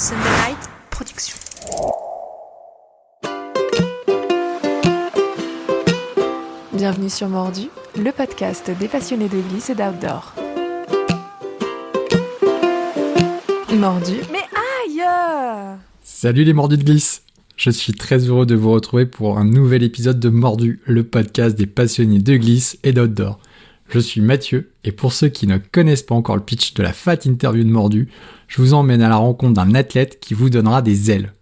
Sunday Night Production. Bienvenue sur Mordu, le podcast des passionnés de glisse et d'outdoor. Mordu, mais aïe! Salut les mordus de glisse! Je suis très heureux de vous retrouver pour un nouvel épisode de Mordu, le podcast des passionnés de glisse et d'outdoor. Je suis Mathieu, et pour ceux qui ne connaissent pas encore le pitch de la fat interview de Mordu, je vous emmène à la rencontre d'un athlète qui vous donnera des ailes.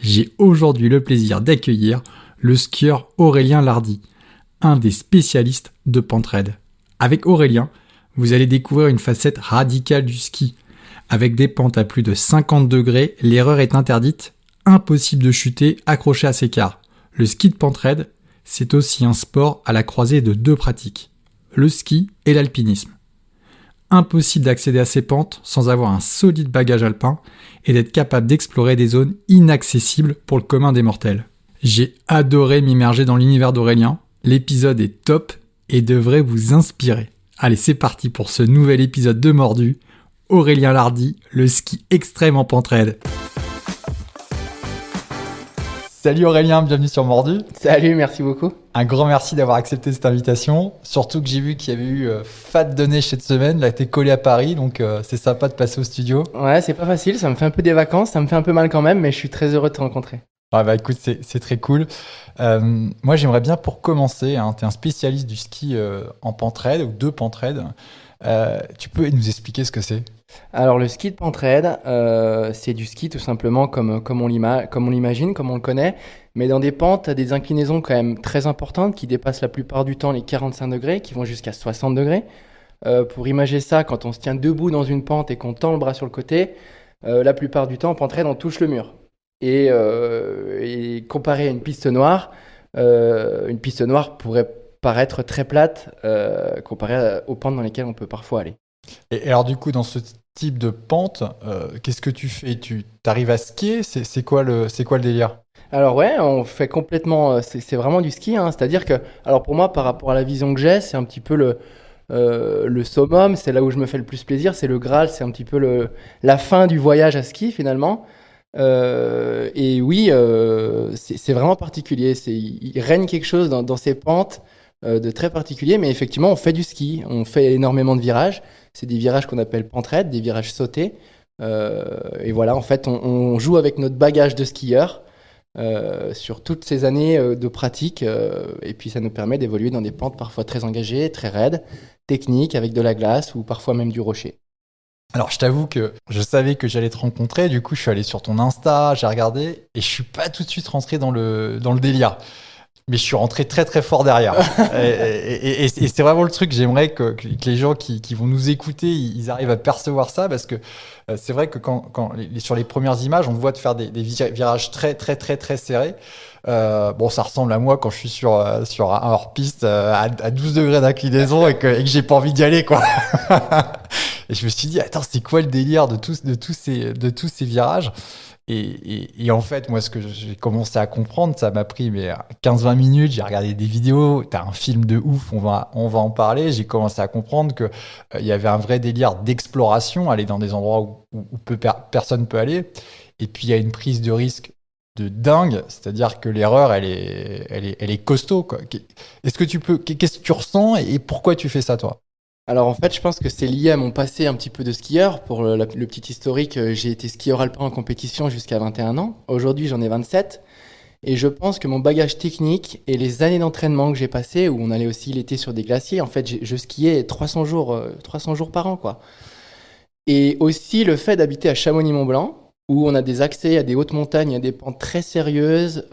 J'ai aujourd'hui le plaisir d'accueillir le skieur Aurélien Lardy, un des spécialistes de pente raide. Avec Aurélien, vous allez découvrir une facette radicale du ski. Avec des pentes à plus de 50 degrés, l'erreur est interdite, impossible de chuter accroché à ses cars. Le ski de pente raide, c'est aussi un sport à la croisée de deux pratiques, le ski et l'alpinisme. Impossible d'accéder à ces pentes sans avoir un solide bagage alpin et d'être capable d'explorer des zones inaccessibles pour le commun des mortels. J'ai adoré m'immerger dans l'univers d'Aurélien, l'épisode est top et devrait vous inspirer. Allez, c'est parti pour ce nouvel épisode de Mordu, Aurélien Lardy, le ski extrême en pente raide. Salut Aurélien, bienvenue sur Mordu. Salut, merci beaucoup. Un grand merci d'avoir accepté cette invitation. Surtout que j'ai vu qu'il y avait eu Fat de neige cette semaine. Là, t'es collé à Paris, donc c'est sympa de passer au studio. Ouais, c'est pas facile, ça me fait un peu des vacances, ça me fait un peu mal quand même, mais je suis très heureux de te rencontrer. Ouais, bah écoute, c'est très cool. Moi, j'aimerais bien pour commencer, t'es un spécialiste du ski en pente raide ou de pente raide. Tu peux nous expliquer ce que c'est ? Alors le ski de pente raide, c'est du ski tout simplement comme on l'imagine, comme on le connaît, mais dans des pentes à des inclinaisons quand même très importantes qui dépassent la plupart du temps les 45 degrés, qui vont jusqu'à 60 degrés. Pour imager ça, quand on se tient debout dans une pente et qu'on tend le bras sur le côté, la plupart du temps en pente raide on touche le mur. Et comparé à une piste noire pourrait paraître très plate comparé aux pentes dans lesquelles on peut parfois aller. Et alors du coup, dans ce type de pente, qu'est-ce que tu fais ? Tu arrives à skier ? C'est quoi le délire ? Alors ouais, on fait complètement, c'est vraiment du ski, hein. C'est-à-dire que, alors pour moi, par rapport à la vision que j'ai, c'est un petit peu le summum, c'est là où je me fais le plus plaisir, c'est le Graal, c'est un petit peu la fin du voyage à ski finalement. Et oui, c'est vraiment particulier, il règne quelque chose dans ces pentes de très particulier, mais effectivement on fait du ski, on fait énormément de virages, c'est des virages qu'on appelle pente raide, des virages sautés, et voilà, en fait on joue avec notre bagage de skieur sur toutes ces années de pratique, et puis ça nous permet d'évoluer dans des pentes parfois très engagées, très raides, techniques, avec de la glace ou parfois même du rocher. Alors, je t'avoue que je savais que j'allais te rencontrer, du coup, je suis allé sur ton Insta, j'ai regardé, et je suis pas tout de suite rentré dans le délire. Mais je suis rentré très très fort derrière. et c'est vraiment le truc, j'aimerais que les gens qui vont nous écouter, ils arrivent à percevoir ça, parce que c'est vrai que sur les premières images, on voit te faire des virages très très très très serrés. Bon, ça ressemble à moi quand je suis sur un hors-piste à 12 degrés d'inclinaison et que j'ai pas envie d'y aller, quoi. Et je me suis dit, attends, c'est quoi le délire de tous ces virages ? Et en fait, moi, ce que j'ai commencé à comprendre, ça m'a pris 15-20 minutes, j'ai regardé des vidéos, t'as un film de ouf, on va en parler. J'ai commencé à comprendre que il y avait un vrai délire d'exploration, aller dans des endroits où personne peut aller. Et puis, il y a une prise de risque de dingue, c'est-à-dire que l'erreur, elle est costaud, quoi. Qu'est-ce que tu ressens et pourquoi tu fais ça, toi ? Alors en fait, je pense que c'est lié à mon passé un petit peu de skieur. Pour le petit historique, j'ai été skieur alpin en compétition jusqu'à 21 ans. Aujourd'hui, j'en ai 27. Et je pense que mon bagage technique et les années d'entraînement que j'ai passées, où on allait aussi l'été sur des glaciers, en fait, je skiais 300 jours par an, quoi. Et aussi le fait d'habiter à Chamonix-Mont-Blanc, où on a des accès à des hautes montagnes, à des pentes très sérieuses,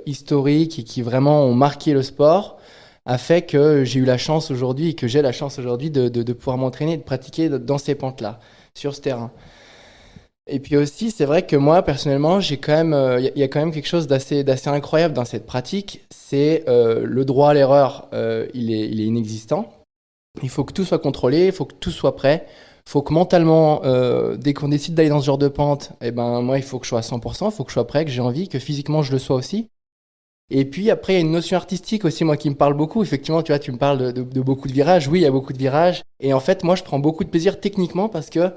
historiques, et qui vraiment ont marqué le sport, a fait que j'ai eu la chance aujourd'hui et que j'ai la chance aujourd'hui de pouvoir m'entraîner et de pratiquer dans ces pentes-là, sur ce terrain. Et puis aussi, c'est vrai que moi, personnellement, j'ai quand même, y a quand même quelque chose d'assez incroyable dans cette pratique, c'est le droit à l'erreur, il est inexistant. Il faut que tout soit contrôlé, il faut que tout soit prêt. Il faut que mentalement, dès qu'on décide d'aller dans ce genre de pente, moi, il faut que je sois à 100%, il faut que je sois prêt, que j'ai envie, que physiquement, je le sois aussi. Et puis après, il y a une notion artistique aussi, moi, qui me parle beaucoup. Effectivement, tu vois, tu me parles de beaucoup de virages. Oui, il y a beaucoup de virages. Et en fait, moi, je prends beaucoup de plaisir techniquement parce que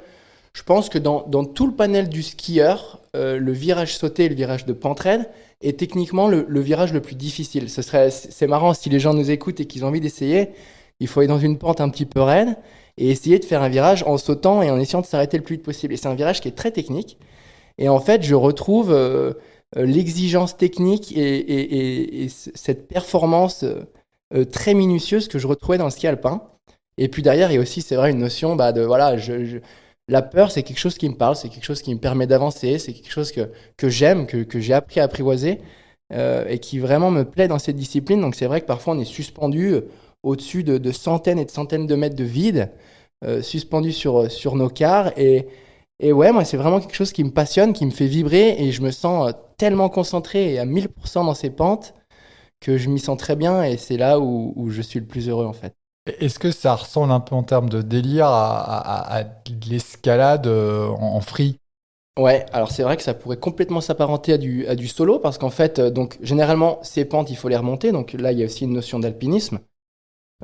Je pense que dans tout le panel du skieur, le virage sauté et le virage de pentraide est techniquement le virage le plus difficile. C'est marrant, si les gens nous écoutent et qu'ils ont envie d'essayer, il faut aller dans une pente un petit peu raide et essayer de faire un virage en sautant et en essayant de s'arrêter le plus vite possible. Et c'est un virage qui est très technique. Et en fait, je retrouve l'exigence technique et cette performance très minutieuse que je retrouvais dans le ski alpin. Et puis derrière, il y a aussi, c'est vrai, une notion de voilà, la peur, c'est quelque chose qui me parle, c'est quelque chose qui me permet d'avancer, c'est quelque chose que j'aime, que j'ai appris à apprivoiser et qui vraiment me plaît dans cette discipline. Donc c'est vrai que parfois on est suspendu au-dessus de centaines et de centaines de mètres de vide, suspendu sur nos cars. Et ouais, moi c'est vraiment quelque chose qui me passionne, qui me fait vibrer et je me sens tellement concentré et à 1000% dans ces pentes que je m'y sens très bien et c'est là où je suis le plus heureux en fait. Est-ce que ça ressemble un peu en termes de délire à de l'escalade en free? Ouais, alors c'est vrai que ça pourrait complètement s'apparenter à du solo parce qu'en fait, donc généralement ces pentes il faut les remonter, donc là il y a aussi une notion d'alpinisme.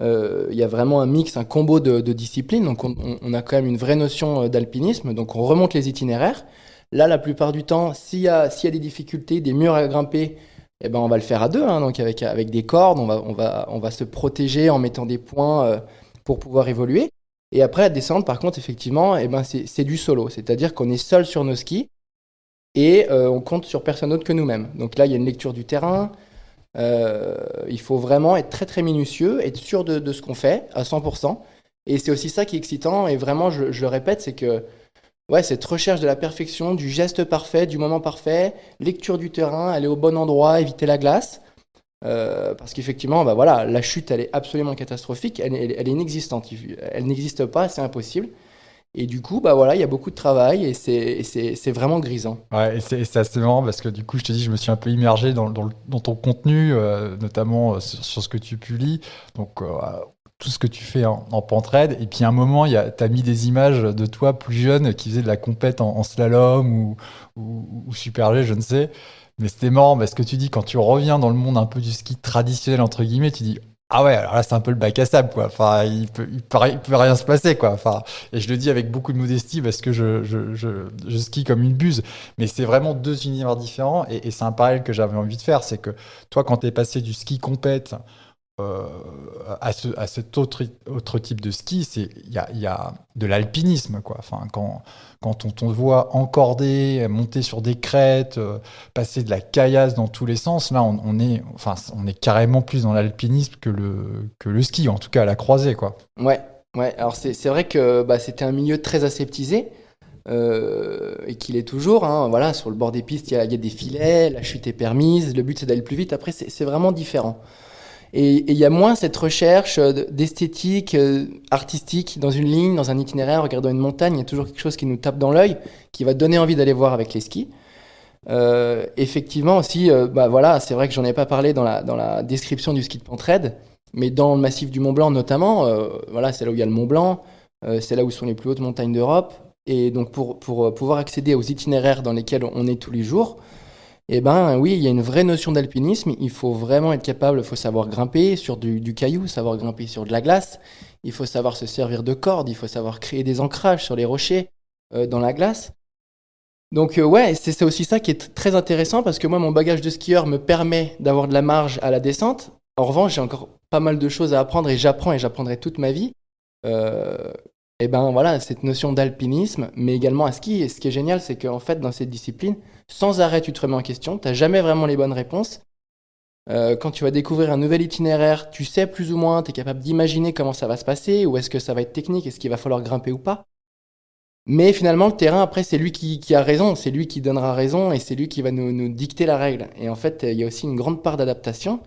Il y a vraiment un mix, un combo de disciplines, donc on a quand même une vraie notion d'alpinisme, donc on remonte les itinéraires. Là, la plupart du temps, s'il y a des difficultés, des murs à grimper, eh ben on va le faire à deux, hein, donc avec des cordes, on va se protéger en mettant des points pour pouvoir évoluer. Et après, la descente, par contre, effectivement, eh ben c'est du solo, c'est-à-dire qu'on est seul sur nos skis et on compte sur personne d'autre que nous-mêmes. Donc là, il y a une lecture du terrain. Il faut vraiment être très très minutieux, être sûr de ce qu'on fait à 100%. Et c'est aussi ça qui est excitant. Et vraiment, je le répète, c'est que ouais, cette recherche de la perfection, du geste parfait, du moment parfait, lecture du terrain, aller au bon endroit, éviter la glace. Parce qu'effectivement, bah voilà, la chute, elle est absolument catastrophique. Elle est inexistante. Elle n'existe pas, c'est impossible. Et du coup, bah voilà, il y a beaucoup de travail et c'est vraiment grisant. Ouais, et c'est assez marrant parce que du coup, je te dis, je me suis un peu immergé dans ton contenu, notamment sur ce que tu publies. Donc, tout ce que tu fais en pentraide. Et puis, à un moment, tu as mis des images de toi plus jeune qui faisait de la compète en slalom ou super G, je ne sais. Mais c'était marrant parce que tu dis, quand tu reviens dans le monde un peu du ski traditionnel, entre guillemets, tu dis, ah ouais, alors là, c'est un peu le bac à sable, quoi. Enfin, il peut rien se passer, quoi. Enfin, et je le dis avec beaucoup de modestie parce que je skie comme une buse. Mais c'est vraiment deux univers différents et c'est un parallèle que j'avais envie de faire. C'est que toi, quand tu es passé du ski compète euh, à cet autre type de ski, il y a de l'alpinisme, quoi. Enfin, quand on te voit encorder, monter sur des crêtes, passer de la caillasse dans tous les sens, là, on est carrément plus dans l'alpinisme que le ski, en tout cas à la croisée, quoi. Ouais, ouais. Alors c'est vrai que bah, c'était un milieu très aseptisé et qu'il est toujours. Hein, voilà, sur le bord des pistes, il y a des filets, la chute est permise. Le but c'est d'aller plus vite. Après, c'est vraiment différent. Et il y a moins cette recherche d'esthétique, artistique, dans une ligne, dans un itinéraire, regardant une montagne. Il y a toujours quelque chose qui nous tape dans l'œil, qui va donner envie d'aller voir avec les skis. Effectivement aussi, bah voilà, c'est vrai que j'en ai pas parlé dans la description du ski de pentraide, mais dans le massif du Mont Blanc notamment, voilà, c'est là où il y a le Mont Blanc, c'est là où sont les plus hautes montagnes d'Europe. Et donc pour pouvoir accéder aux itinéraires dans lesquels on est tous les jours, eh ben oui, il y a une vraie notion d'alpinisme. Il faut vraiment être capable, il faut savoir grimper sur du caillou, savoir grimper sur de la glace. Il faut savoir se servir de cordes, il faut savoir créer des ancrages sur les rochers, dans la glace. Donc ouais, c'est aussi ça qui est très intéressant parce que moi, mon bagage de skieur me permet d'avoir de la marge à la descente. En revanche, j'ai encore pas mal de choses à apprendre et j'apprendrai toute ma vie. Et ben voilà, cette notion d'alpinisme, mais également à ski. Et ce qui est génial, c'est qu'en fait, dans cette discipline, sans arrêt, tu te remets en question, tu n'as jamais vraiment les bonnes réponses. Quand tu vas découvrir un nouvel itinéraire, tu sais plus ou moins, tu es capable d'imaginer comment ça va se passer, ou est-ce que ça va être technique, est-ce qu'il va falloir grimper ou pas. Mais finalement, le terrain, après, c'est lui qui a raison, c'est lui qui donnera raison, et c'est lui qui va nous dicter la règle. Et en fait, il y a aussi une grande part d'adaptation.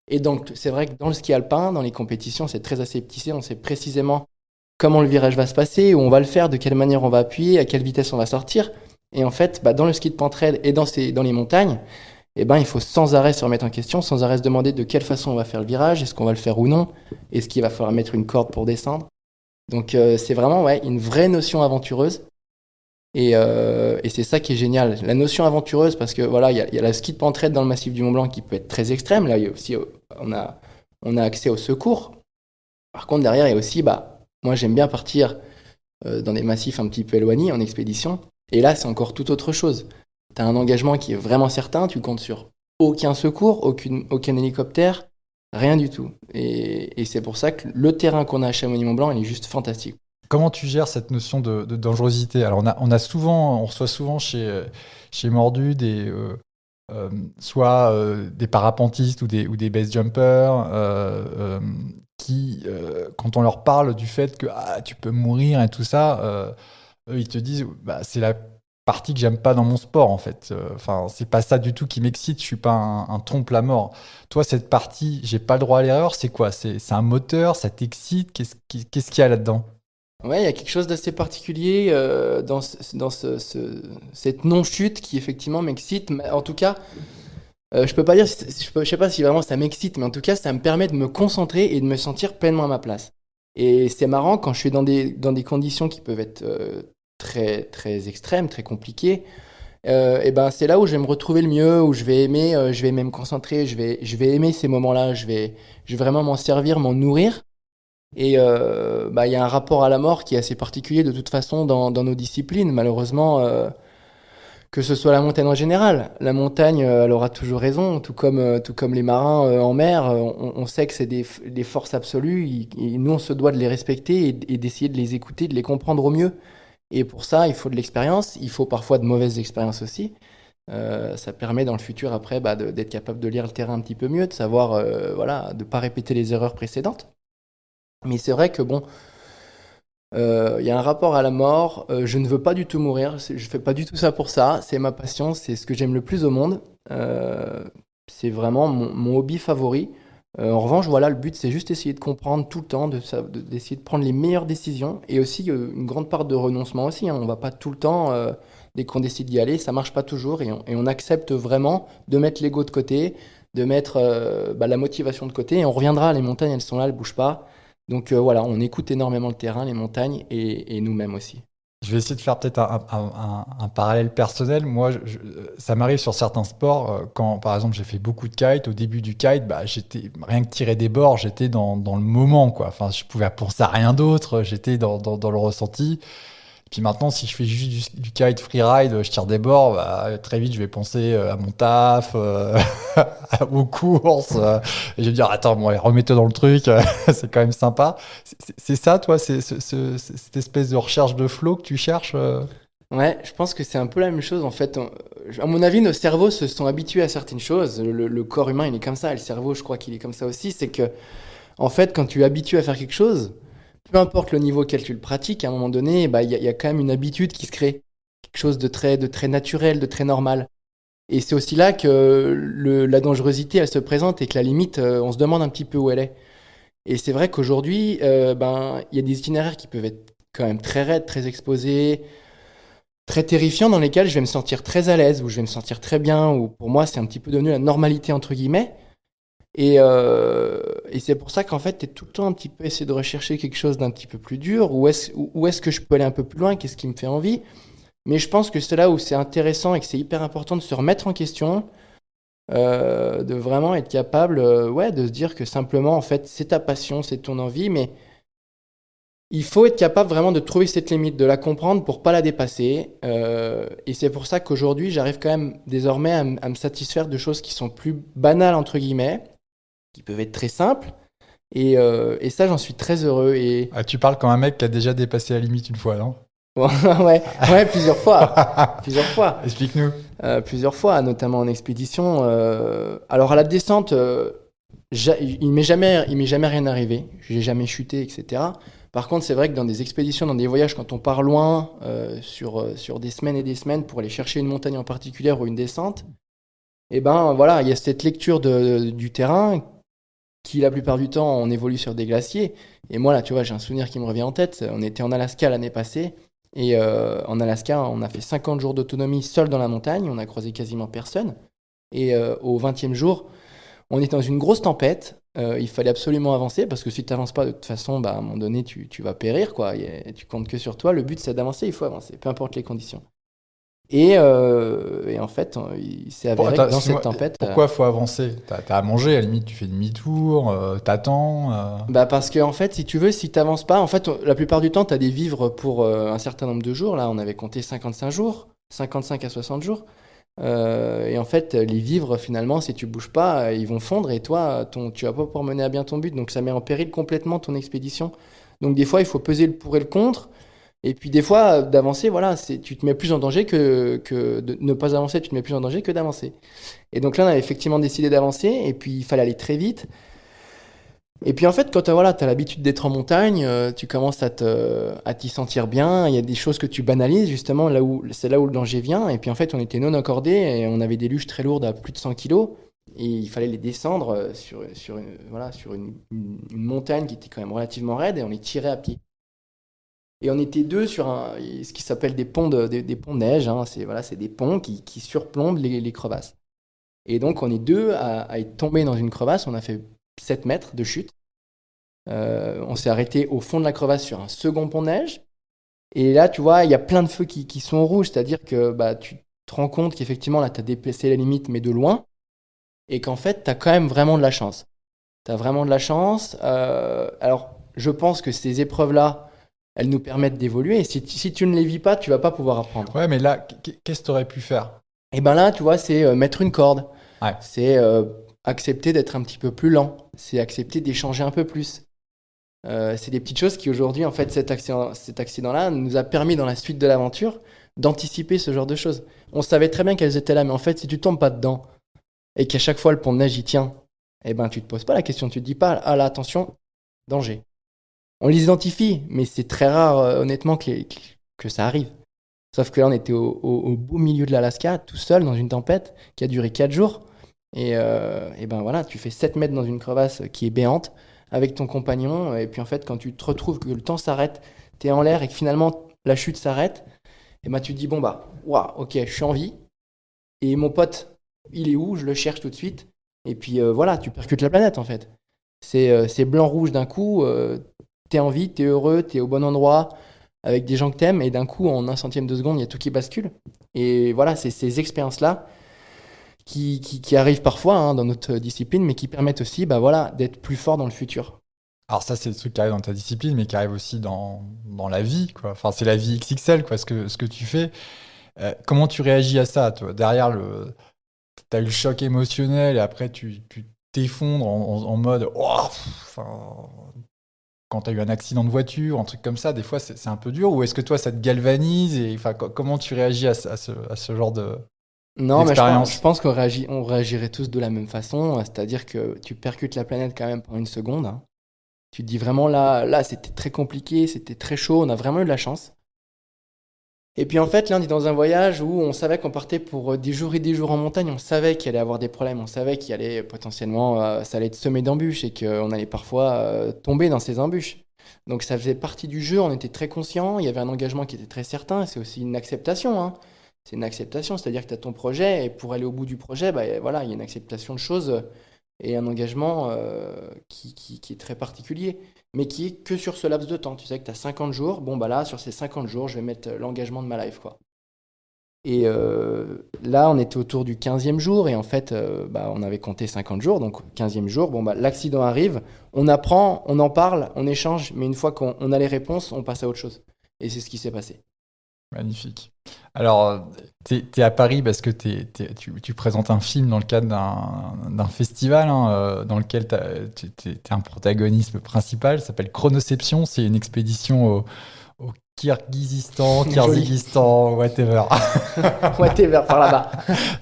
Et donc, c'est vrai que dans le ski alpin, dans les compétitions, c'est très aseptisé, on sait précisément comment le virage va se passer, où on va le faire, de quelle manière on va appuyer, à quelle vitesse on va sortir. Et en fait, bah, dans le ski de pentraide et dans les montagnes, eh ben, il faut sans arrêt se remettre en question, sans arrêt se demander de quelle façon on va faire le virage, est-ce qu'on va le faire ou non, est-ce qu'il va falloir mettre une corde pour descendre. Donc c'est vraiment ouais, une vraie notion aventureuse. Et c'est ça qui est génial. La notion aventureuse, parce que voilà, il y a la ski de pentraide dans le massif du Mont Blanc qui peut être très extrême. Là, il y a aussi, on a accès au secours. Par contre, derrière, il y a aussi, bah, moi j'aime bien partir dans des massifs un petit peu éloignés en expédition. Et là, c'est encore tout autre chose. Tu as un engagement qui est vraiment certain, tu comptes sur aucun secours, aucun hélicoptère, rien du tout. Et c'est pour ça que le terrain qu'on a à Chamonix-Mont-Blanc, il est juste fantastique. Comment tu gères cette notion de dangerosité? Alors, on reçoit souvent chez Mordu soit des parapentistes ou des base jumpers qui, quand on leur parle du fait que tu peux mourir et tout ça, eux, ils te disent c'est la partie que j'aime pas dans mon sport en fait. Enfin, c'est pas ça du tout qui m'excite. Je suis pas un trompe la mort. Toi, cette partie, j'ai pas le droit à l'erreur. C'est quoi? C'est un moteur? Ça t'excite? Qu'est-ce qu'il y a là-dedans? Ouais, il y a quelque chose d'assez particulier dans cette non-chute qui effectivement m'excite. Mais en tout cas, je peux pas dire, je sais pas si vraiment ça m'excite, mais en tout cas, ça me permet de me concentrer et de me sentir pleinement à ma place. Et c'est marrant quand je suis dans des conditions qui peuvent être très, très extrêmes, très compliquées. Et ben c'est là où je vais me retrouver le mieux, où je vais aimer me concentrer, je vais aimer ces moments-là, je vais vraiment m'en servir, m'en nourrir. Et il y a un rapport à la mort qui est assez particulier de toute façon dans nos disciplines, malheureusement, que ce soit la montagne en général. La montagne, elle aura toujours raison, tout comme les marins en mer. On sait que c'est des forces absolues, et nous on se doit de les respecter et d'essayer de les écouter, de les comprendre au mieux. Et pour ça, il faut de l'expérience, il faut parfois de mauvaises expériences aussi. Ça permet dans le futur après d'être capable de lire le terrain un petit peu mieux, de savoir de ne pas répéter les erreurs précédentes. Mais c'est vrai que y a un rapport à la mort. Je ne veux pas du tout mourir. Je fais pas du tout ça pour ça. C'est ma passion. C'est ce que j'aime le plus au monde. C'est vraiment mon hobby favori. En revanche, voilà, le but, c'est juste essayer de comprendre tout le temps, d'essayer de prendre les meilleures décisions. Et aussi une grande part de renoncement aussi. Hein. On va pas tout le temps, dès qu'on décide d'y aller, ça marche pas toujours. Et on accepte vraiment de mettre l'ego de côté, de mettre la motivation de côté. Et on reviendra. Les montagnes, elles sont là, elles bougent pas. Donc on écoute énormément le terrain, les montagnes et nous-mêmes aussi. Je vais essayer de faire peut-être un parallèle personnel. Moi, ça m'arrive sur certains sports, quand par exemple j'ai fait beaucoup de kite, au début du kite, j'étais rien que tirer des bords, j'étais dans le moment, quoi. Enfin, je pouvais penser à rien d'autre, j'étais dans le ressenti. Puis maintenant, si je fais juste du kite freeride, je tire des bords, très vite, je vais penser à mon taf, aux courses. Et je vais dire, attends, bon, allez, remets-toi dans le truc, c'est quand même sympa. C'est ça, toi, cette espèce de recherche de flow que tu cherches Ouais, je pense que c'est un peu la même chose en fait. À mon avis, nos cerveaux se sont habitués à certaines choses. Le corps humain, il est comme ça. Et le cerveau, je crois qu'il est comme ça aussi. C'est que, en fait, quand tu es habitué à faire quelque chose, peu importe le niveau auquel tu le pratiques, à un moment donné, y a quand même une habitude qui se crée. Quelque chose de très naturel, de très normal. Et c'est aussi là que la dangerosité, elle se présente et que la limite, on se demande un petit peu où elle est. Et c'est vrai qu'aujourd'hui, il y a des itinéraires qui peuvent être quand même très raides, très exposés, très terrifiants, dans lesquels je vais me sentir très à l'aise, où je vais me sentir très bien, où pour moi, c'est un petit peu devenu la normalité, entre guillemets. Et c'est pour ça qu'en fait, tu es tout le temps un petit peu essayé de rechercher quelque chose d'un petit peu plus dur. Où est-ce que je peux aller un peu plus loin? Qu'est-ce qui me fait envie? Mais je pense que c'est là où c'est intéressant et que c'est hyper important de se remettre en question, de vraiment être capable de se dire que simplement, en fait, c'est ta passion, c'est ton envie, mais il faut être capable vraiment de trouver cette limite, de la comprendre pour pas la dépasser. Et c'est pour ça qu'aujourd'hui, j'arrive quand même désormais à me satisfaire de choses qui sont plus banales, entre guillemets, qui peuvent être très simples. Et ça, j'en suis très heureux. Et Tu parles comme un mec qui a déjà dépassé la limite une fois, non? ouais, plusieurs fois. Plusieurs fois. Explique-nous. Plusieurs fois, notamment en expédition. Alors à la descente, il m'est jamais rien arrivé. J'ai jamais chuté, etc. Par contre, c'est vrai que dans des expéditions, dans des voyages, quand on part loin, sur des semaines et des semaines pour aller chercher une montagne en particulier ou une descente, il y a cette lecture du terrain qui, la plupart du temps, on évolue sur des glaciers. Et moi, là, tu vois, j'ai un souvenir qui me revient en tête. On était en Alaska l'année passée. Et en Alaska, on a fait 50 jours d'autonomie seul dans la montagne. On a croisé quasiment personne. Et au 20e jour, on était dans une grosse tempête. Il fallait absolument avancer parce que si tu n'avances pas, de toute façon, à un moment donné, tu vas périr, quoi. Et tu comptes que sur toi. Le but, c'est d'avancer. Il faut avancer, peu importe les conditions. Et en fait, il s'est avéré que dans cette tempête... Pourquoi faut avancer? T'as à manger, à la limite, tu fais demi-tour, t'attends. Bah parce que en fait, si tu veux, si t'avances pas, en fait, la plupart du temps, t'as des vivres pour un certain nombre de jours. Là, on avait compté 55 jours, 55 à 60 jours. Et en fait, les vivres, finalement, si tu bouges pas, ils vont fondre et toi, tu vas pas pouvoir mener à bien ton but. Donc, ça met en péril complètement ton expédition. Donc, des fois, il faut peser le pour et le contre. Et puis, des fois, d'avancer, voilà, tu te mets plus en danger que de ne pas avancer, tu te mets plus en danger que d'avancer. Et donc là, on a effectivement décidé d'avancer. Et puis, il fallait aller très vite. Et puis en fait, quand tu as l'habitude d'être en montagne, tu commences à t'y sentir bien. Il y a des choses que tu banalises, justement, c'est là où le danger vient. Et puis en fait, on était non accordés et on avait des luges très lourdes à plus de 100 kilos. Et il fallait les descendre sur une montagne qui était quand même relativement raide et on les tirait à pied. Et on était deux sur ce qui s'appelle des ponts des ponts de neige. Hein. C'est des ponts qui surplombent les crevasses. Et donc on est deux à être tombés dans une crevasse. On a fait 7 mètres de chute. On s'est arrêté au fond de la crevasse sur un second pont de neige. Et là, tu vois, il y a plein de feux qui sont rouges. C'est-à-dire que tu te rends compte qu'effectivement, là, tu as dépassé la limite, mais de loin. Et qu'en fait, tu as quand même vraiment de la chance. Tu as vraiment de la chance. Alors, je pense que ces épreuves-là, elles nous permettent d'évoluer. Et si tu ne les vis pas, tu vas pas pouvoir apprendre. Ouais, mais là, qu'est-ce que tu aurais pu faire? Et ben là, tu vois, c'est mettre une corde. Ouais. C'est accepter d'être un petit peu plus lent. C'est accepter d'échanger un peu plus. C'est des petites choses qui aujourd'hui, en fait, cet accident-là nous a permis dans la suite de l'aventure d'anticiper ce genre de choses. On savait très bien qu'elles étaient là, mais en fait, si tu tombes pas dedans et qu'à chaque fois le pont de neige y tient, eh ben tu te poses pas la question, tu te dis pas ah là attention, danger. On les identifie, mais c'est très rare honnêtement que ça arrive. Sauf que là, on était au beau milieu de l'Alaska, tout seul dans une tempête qui a duré 4 jours. Et ben voilà, tu fais 7 mètres dans une crevasse qui est béante avec ton compagnon. Et puis en fait, quand tu te retrouves que le temps s'arrête, tu es en l'air et que finalement la chute s'arrête, et ben tu te dis bon bah, waouh, ok, je suis en vie. Et mon pote, il est où? Je le cherche tout de suite. Et puis voilà, tu percutes la planète en fait. C'est blanc-rouge d'un coup, t'es en vie, t'es heureux, t'es au bon endroit, avec des gens que t'aimes, et d'un coup, en un centième de seconde, il y a tout qui bascule. Et voilà, c'est ces expériences-là qui arrivent parfois hein, dans notre discipline, mais qui permettent aussi d'être plus fort dans le futur. Alors ça, c'est le truc qui arrive dans ta discipline, mais qui arrive aussi dans la vie, quoi. Enfin, c'est la vie XXL, quoi, ce que tu fais. Comment tu réagis à ça, toi? Derrière, t'as eu le choc émotionnel et après, tu t'effondres en mode... Oh, quand tu as eu un accident de voiture, un truc comme ça, des fois, c'est un peu dur. Ou est-ce que toi, ça te galvanise comment tu réagis à ce genre de... Non, mais je pense qu'on réagirait tous de la même façon. C'est-à-dire que tu percutes la planète quand même pendant une seconde. Hein. Tu te dis vraiment là, c'était très compliqué, c'était très chaud, on a vraiment eu de la chance. Et puis en fait, là, on est dans un voyage où on savait qu'on partait pour des jours et des jours en montagne. On savait qu'il allait avoir des problèmes, on savait qu'il allait potentiellement, ça allait être semé d'embûches et qu'on allait parfois tomber dans ces embûches. Donc ça faisait partie du jeu, on était très conscients, il y avait un engagement qui était très certain, c'est aussi une acceptation. Hein. C'est une acceptation, c'est-à-dire que tu as ton projet et pour aller au bout du projet, voilà, il y a une acceptation de choses et un engagement qui est très particulier, mais qui est que sur ce laps de temps. Tu sais que tu as 50 jours, bon bah là, sur ces 50 jours, je vais mettre l'engagement de ma life, quoi. Et là, on était autour du 15e jour, et en fait, on avait compté 50 jours, donc 15e jour, l'accident arrive, on apprend, on en parle, on échange, mais une fois qu'on a les réponses, on passe à autre chose. Et c'est ce qui s'est passé. Magnifique. Alors, t'es à Paris parce que tu présentes un film dans le cadre d'un festival dans lequel t'es un protagoniste principal, ça s'appelle Chronoception, c'est une expédition au Kirghizistan, whatever. Whatever, par là-bas.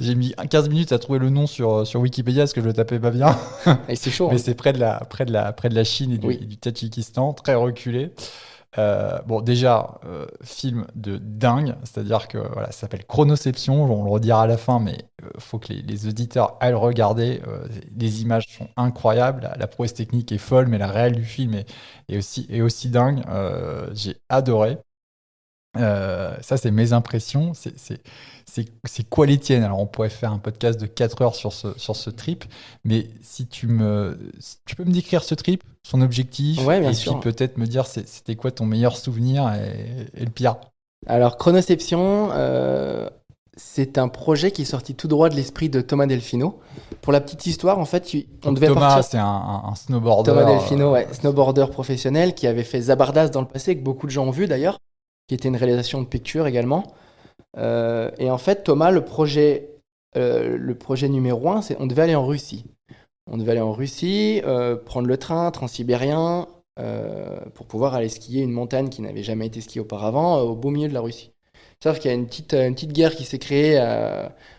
J'ai mis 15 minutes à trouver le nom sur Wikipédia parce que je le tapais pas bien. Et c'est chaud. Mais c'est près de la Chine et du Tadjikistan, très reculé. Déjà, film de dingue, c'est-à-dire que voilà, ça s'appelle Chronoception, on le redira à la fin, mais faut que les auditeurs aillent le regarder. Les images sont incroyables, la prouesse technique est folle, mais la réelle du film est aussi dingue. J'ai adoré. Ça, c'est mes impressions. C'est quoi les tiennes? Alors, on pourrait faire un podcast de 4 heures sur ce trip, mais si tu peux me décrire ce trip, son objectif, ouais, bien et sûr. puis peut-être me dire c'était quoi ton meilleur souvenir et le pire. Alors, Chronoception, c'est un projet qui est sorti tout droit de l'esprit de Thomas Delfino. Pour la petite histoire, en fait, on Donc devait Thomas, partir. c'est un snowboarder. Thomas Delfino, ouais, snowboarder professionnel qui avait fait Zabardast dans le passé, que beaucoup de gens ont vu d'ailleurs, qui était une réalisation de picture également. Et en fait, Thomas, le projet numéro 1, c'est on devait aller en Russie. On devait aller en Russie, prendre le train transsibérien pour pouvoir aller skier une montagne qui n'avait jamais été skiée auparavant au beau milieu de la Russie. Sauf qu'il y a une petite guerre qui s'est créée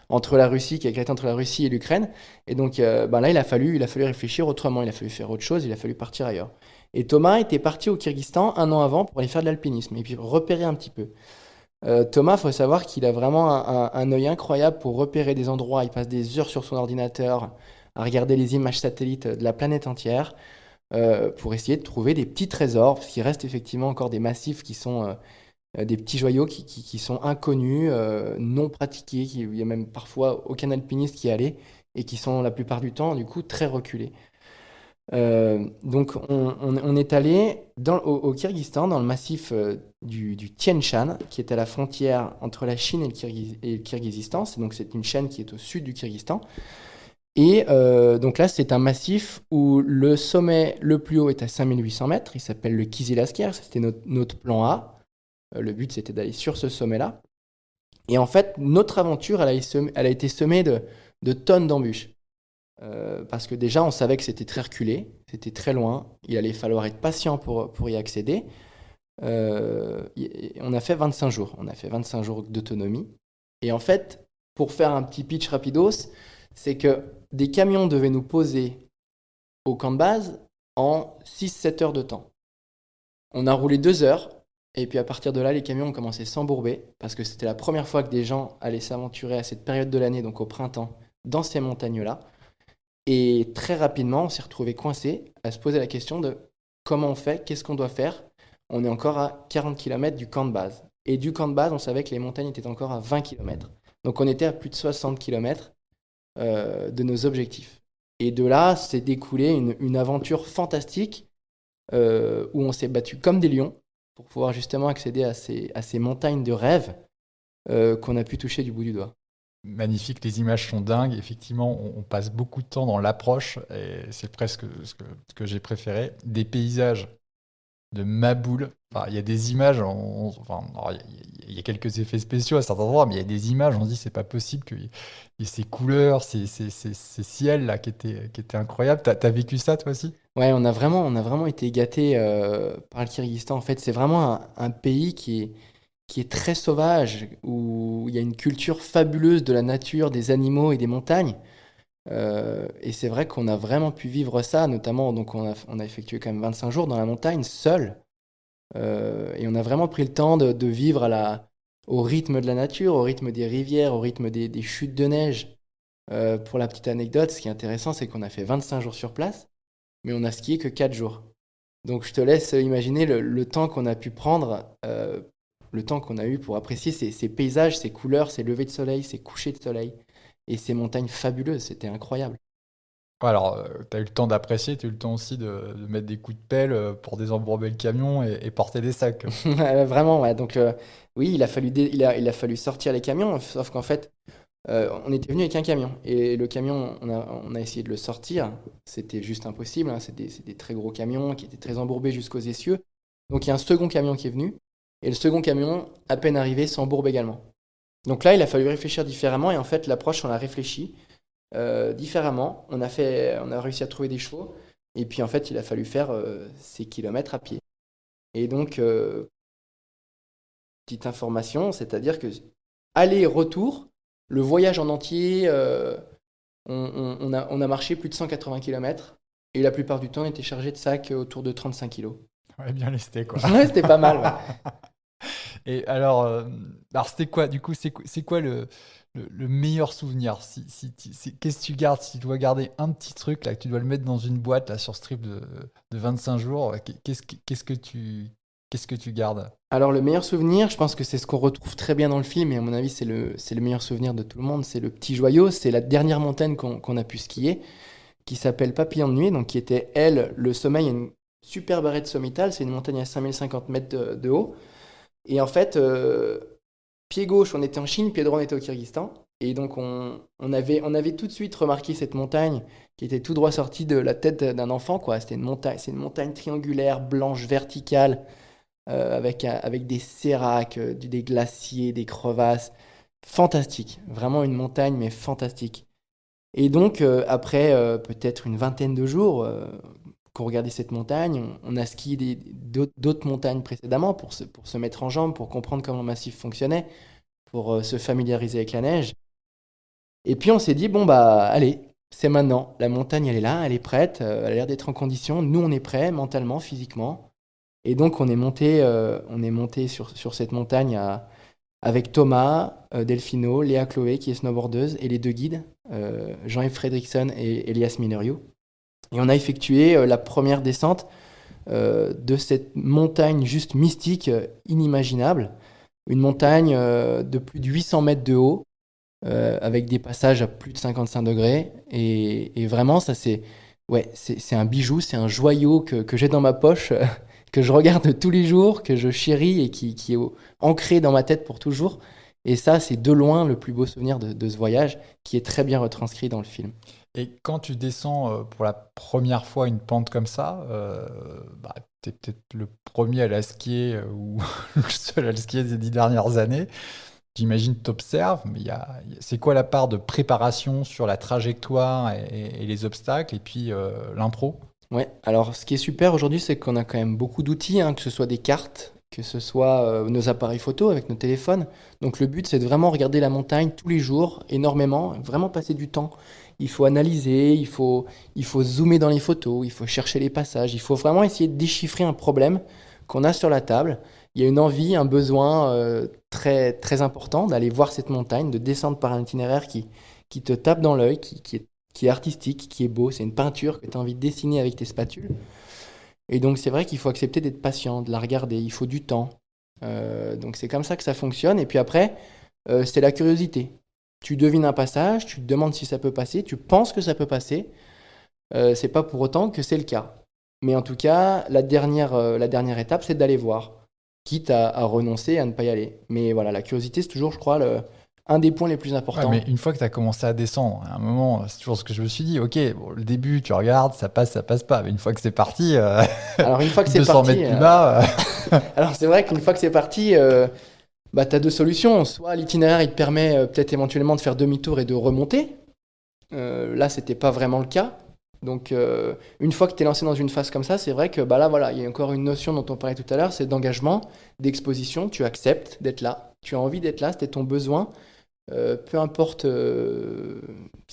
entre la Russie, qui a éclaté entre la Russie et l'Ukraine. Et donc là, il a fallu réfléchir autrement, il a fallu faire autre chose, il a fallu partir ailleurs. Et Thomas était parti au Kyrgyzstan un an avant pour aller faire de l'alpinisme et puis repérer un petit peu. Thomas, il faut savoir qu'il a vraiment un œil incroyable pour repérer des endroits. Il passe des heures sur son ordinateur à regarder les images satellites de la planète entière pour essayer de trouver des petits trésors, parce qu'il reste effectivement encore des massifs qui sont des petits joyaux qui sont inconnus, non pratiqués, il y a même parfois aucun alpiniste qui y allait, et qui sont la plupart du temps, du coup, très reculés. Donc on est allé au Kyrgyzstan, dans le massif du Tien Shan, qui est à la frontière entre la Chine et le Kyrgyzstan. C'est une chaîne qui est au sud du Kyrgyzstan. Et donc là, c'est un massif où le sommet le plus haut est à 5800 mètres. Il s'appelle le Kyzyl-Asker. C'était notre plan A. Le but, c'était d'aller sur ce sommet-là. Et en fait, notre aventure, elle a été semée de tonnes d'embûches. Parce que déjà, on savait que c'était très reculé, c'était très loin. Il allait falloir être patient pour y accéder. On a fait 25 jours. On a fait 25 jours d'autonomie. Et en fait, pour faire un petit pitch rapidos, c'est que des camions devaient nous poser au camp de base en 6-7 heures de temps. On a roulé 2 heures. Et puis à partir de là, les camions ont commencé à s'embourber parce que c'était la première fois que des gens allaient s'aventurer à cette période de l'année, donc au printemps, dans ces montagnes-là. Et très rapidement, on s'est retrouvé coincé à se poser la question de comment on fait, qu'est-ce qu'on doit faire. On est encore à 40 km du camp de base. Et du camp de base, on savait que les montagnes étaient encore à 20 km. Donc on était à plus de 60 km de nos objectifs. Et de là, s'est découlée une aventure fantastique où on s'est battu comme des lions pour pouvoir justement accéder à ces montagnes de rêve qu'on a pu toucher du bout du doigt. Magnifique, les images sont dingues. Effectivement, on passe beaucoup de temps dans l'approche et c'est presque ce que j'ai préféré. Des paysages de Maboule. Enfin, il y a des images, il y a quelques effets spéciaux à certains endroits, mais il y a des images, on se dit c'est pas possible qu'il y ait ces couleurs, ces ciels là qui étaient incroyables. T'as vécu ça toi aussi? Ouais, on a vraiment été gâtés par le Kyrgyzstan. En fait, c'est vraiment un pays qui est très sauvage, où il y a une culture fabuleuse de la nature, des animaux et des montagnes. Et c'est vrai qu'on a vraiment pu vivre ça, notamment, donc on a effectué quand même 25 jours dans la montagne, seul. Et on a vraiment pris le temps de vivre au rythme de la nature, au rythme des rivières, au rythme des chutes de neige. Pour la petite anecdote, ce qui est intéressant, c'est qu'on a fait 25 jours sur place, mais on a skié que 4 jours. Donc je te laisse imaginer le temps qu'on a pu prendre, le temps qu'on a eu pour apprécier ces paysages, ces couleurs, ces levées de soleil, ces couchers de soleil et ces montagnes fabuleuses. C'était incroyable. Ouais, alors, tu as eu le temps d'apprécier, tu as eu le temps aussi de mettre des coups de pelle pour désembourber le camion et porter des sacs. Vraiment, ouais. Donc oui, il a fallu sortir les camions, sauf qu'en fait, on était venu avec un camion. Et le camion, on a essayé de le sortir. C'était juste impossible, hein. C'est des très gros camions qui étaient très embourbés jusqu'aux essieux. Donc il y a un second camion qui est venu. Et le second camion, à peine arrivé, s'embourbe également. Donc là, il a fallu réfléchir différemment. Et en fait, l'approche, on l'a réfléchi différemment. On a réussi à trouver des chevaux. Et puis en fait, il a fallu faire ces kilomètres à pied. Et donc, petite information, c'est-à-dire que aller-retour, le voyage en entier, on a marché plus de 180 km. Et la plupart du temps, on était chargé de sacs autour de 35 kilos. Ouais, bien lesté, quoi. Ouais, c'était pas mal, ouais. Et alors c'était quoi, du coup, c'est quoi le meilleur souvenir? Qu'est-ce que tu gardes? Si tu dois garder un petit truc, là, que tu dois le mettre dans une boîte, là, sur ce trip de 25 jours, qu'est-ce que tu gardes? Alors, le meilleur souvenir, je pense que c'est ce qu'on retrouve très bien dans le film, et à mon avis, c'est le meilleur souvenir de tout le monde. C'est le petit joyau, c'est la dernière montagne qu'on a pu skier, qui s'appelle Papillon de Nuit, donc qui était, elle, le sommet. Il y a une superbe arête sommitale, c'est une montagne à 5050 mètres de haut. Et en fait, pied gauche, on était en Chine, pied droit, on était au Kyrgyzstan. Et donc, on avait tout de suite remarqué cette montagne qui était tout droit sortie de la tête d'un enfant, quoi. C'est une montagne triangulaire, blanche, verticale, avec des séracs, des glaciers, des crevasses. Fantastique. Vraiment une montagne, mais fantastique. Et donc, après peut-être une vingtaine de jours qu'on regardait cette montagne, on a skié d'autres montagnes précédemment pour se mettre en jambes, pour comprendre comment le massif fonctionnait, pour se familiariser avec la neige. Et puis on s'est dit, bon bah allez, c'est maintenant. La montagne, elle est là, elle est prête, elle a l'air d'être en condition. Nous, on est prêts mentalement, physiquement. Et donc on est monté sur cette montagne avec Thomas, Delphino, Léa Chloé qui est snowboardeuse et les 2 guides, Jean-Yves Fredriksson et Elias Millerio. Et on a effectué la première descente de cette montagne juste mystique, inimaginable. Une montagne de plus de 800 mètres de haut, avec des passages à plus de 55 degrés. Et vraiment, ça c'est un bijou, c'est un joyau que j'ai dans ma poche, que je regarde tous les jours, que je chéris et qui est ancré dans ma tête pour toujours. Et ça, c'est de loin le plus beau souvenir de ce voyage, qui est très bien retranscrit dans le film. Et quand tu descends pour la première fois une pente comme ça, tu es peut-être le premier à la skier ou le seul à le skier des 10 dernières années. J'imagine que tu observes, mais c'est quoi la part de préparation sur la trajectoire et les obstacles, et puis l'impro? Ouais, alors ce qui est super aujourd'hui, c'est qu'on a quand même beaucoup d'outils, hein, que ce soit des cartes, que ce soit nos appareils photo avec nos téléphones. Donc le but, c'est de vraiment regarder la montagne tous les jours, énormément, vraiment passer du temps. Il faut analyser, il faut zoomer dans les photos, il faut chercher les passages, il faut vraiment essayer de déchiffrer un problème qu'on a sur la table. Il y a une envie, un besoin très, très important d'aller voir cette montagne, de descendre par un itinéraire qui te tape dans l'œil, qui est artistique, qui est beau. C'est une peinture que tu as envie de dessiner avec tes spatules. Et donc c'est vrai qu'il faut accepter d'être patient, de la regarder, il faut du temps. Donc c'est comme ça que ça fonctionne. Et puis après, c'est la curiosité. Tu devines un passage, tu te demandes si ça peut passer, tu penses que ça peut passer. C'est pas pour autant que c'est le cas. Mais en tout cas, la dernière étape, c'est d'aller voir, quitte à renoncer, à ne pas y aller. Mais voilà, la curiosité, c'est toujours, je crois, un des points les plus importants. Ouais, mais une fois que tu as commencé à descendre, à un moment, c'est toujours ce que je me suis dit, ok, bon, le début, tu regardes, ça passe pas. Mais une fois que c'est parti, Alors une fois que c'est 200 parti, mètres plus bas. alors c'est vrai qu'une fois que c'est parti, tu as 2 solutions. Soit l'itinéraire, il te permet peut-être éventuellement de faire demi-tour et de remonter. Là, c'était pas vraiment le cas. Donc, une fois que tu es lancé dans une phase comme ça, c'est vrai que là, voilà, il y a encore une notion dont on parlait tout à l'heure, c'est d'engagement, d'exposition. Tu acceptes d'être là. Tu as envie d'être là, c'était ton besoin. Peu importe ce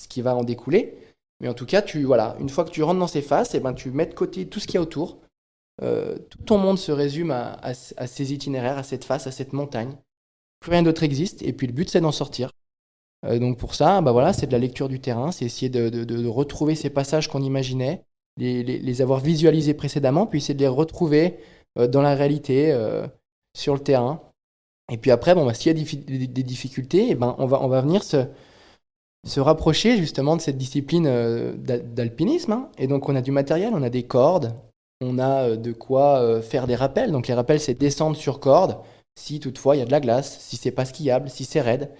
qui va en découler. Mais en tout cas, une fois que tu rentres dans ces phases, tu mets de côté tout ce qu'il y a autour. Tout ton monde se résume à ces itinéraires, à cette face, à cette montagne. Plus rien d'autre existe. Et puis le but, c'est d'en sortir. Donc pour ça, c'est de la lecture du terrain, c'est essayer de retrouver ces passages qu'on imaginait, les avoir visualisés précédemment, puis essayer de les retrouver dans la réalité, sur le terrain. Et puis après, s'il y a des difficultés, on va venir se rapprocher justement de cette discipline d'alpinisme. Hein. Et donc on a du matériel, on a des cordes, on a de quoi faire des rappels. Donc les rappels, c'est descendre sur corde, si toutefois il y a de la glace, si c'est pas skiable, si c'est raide.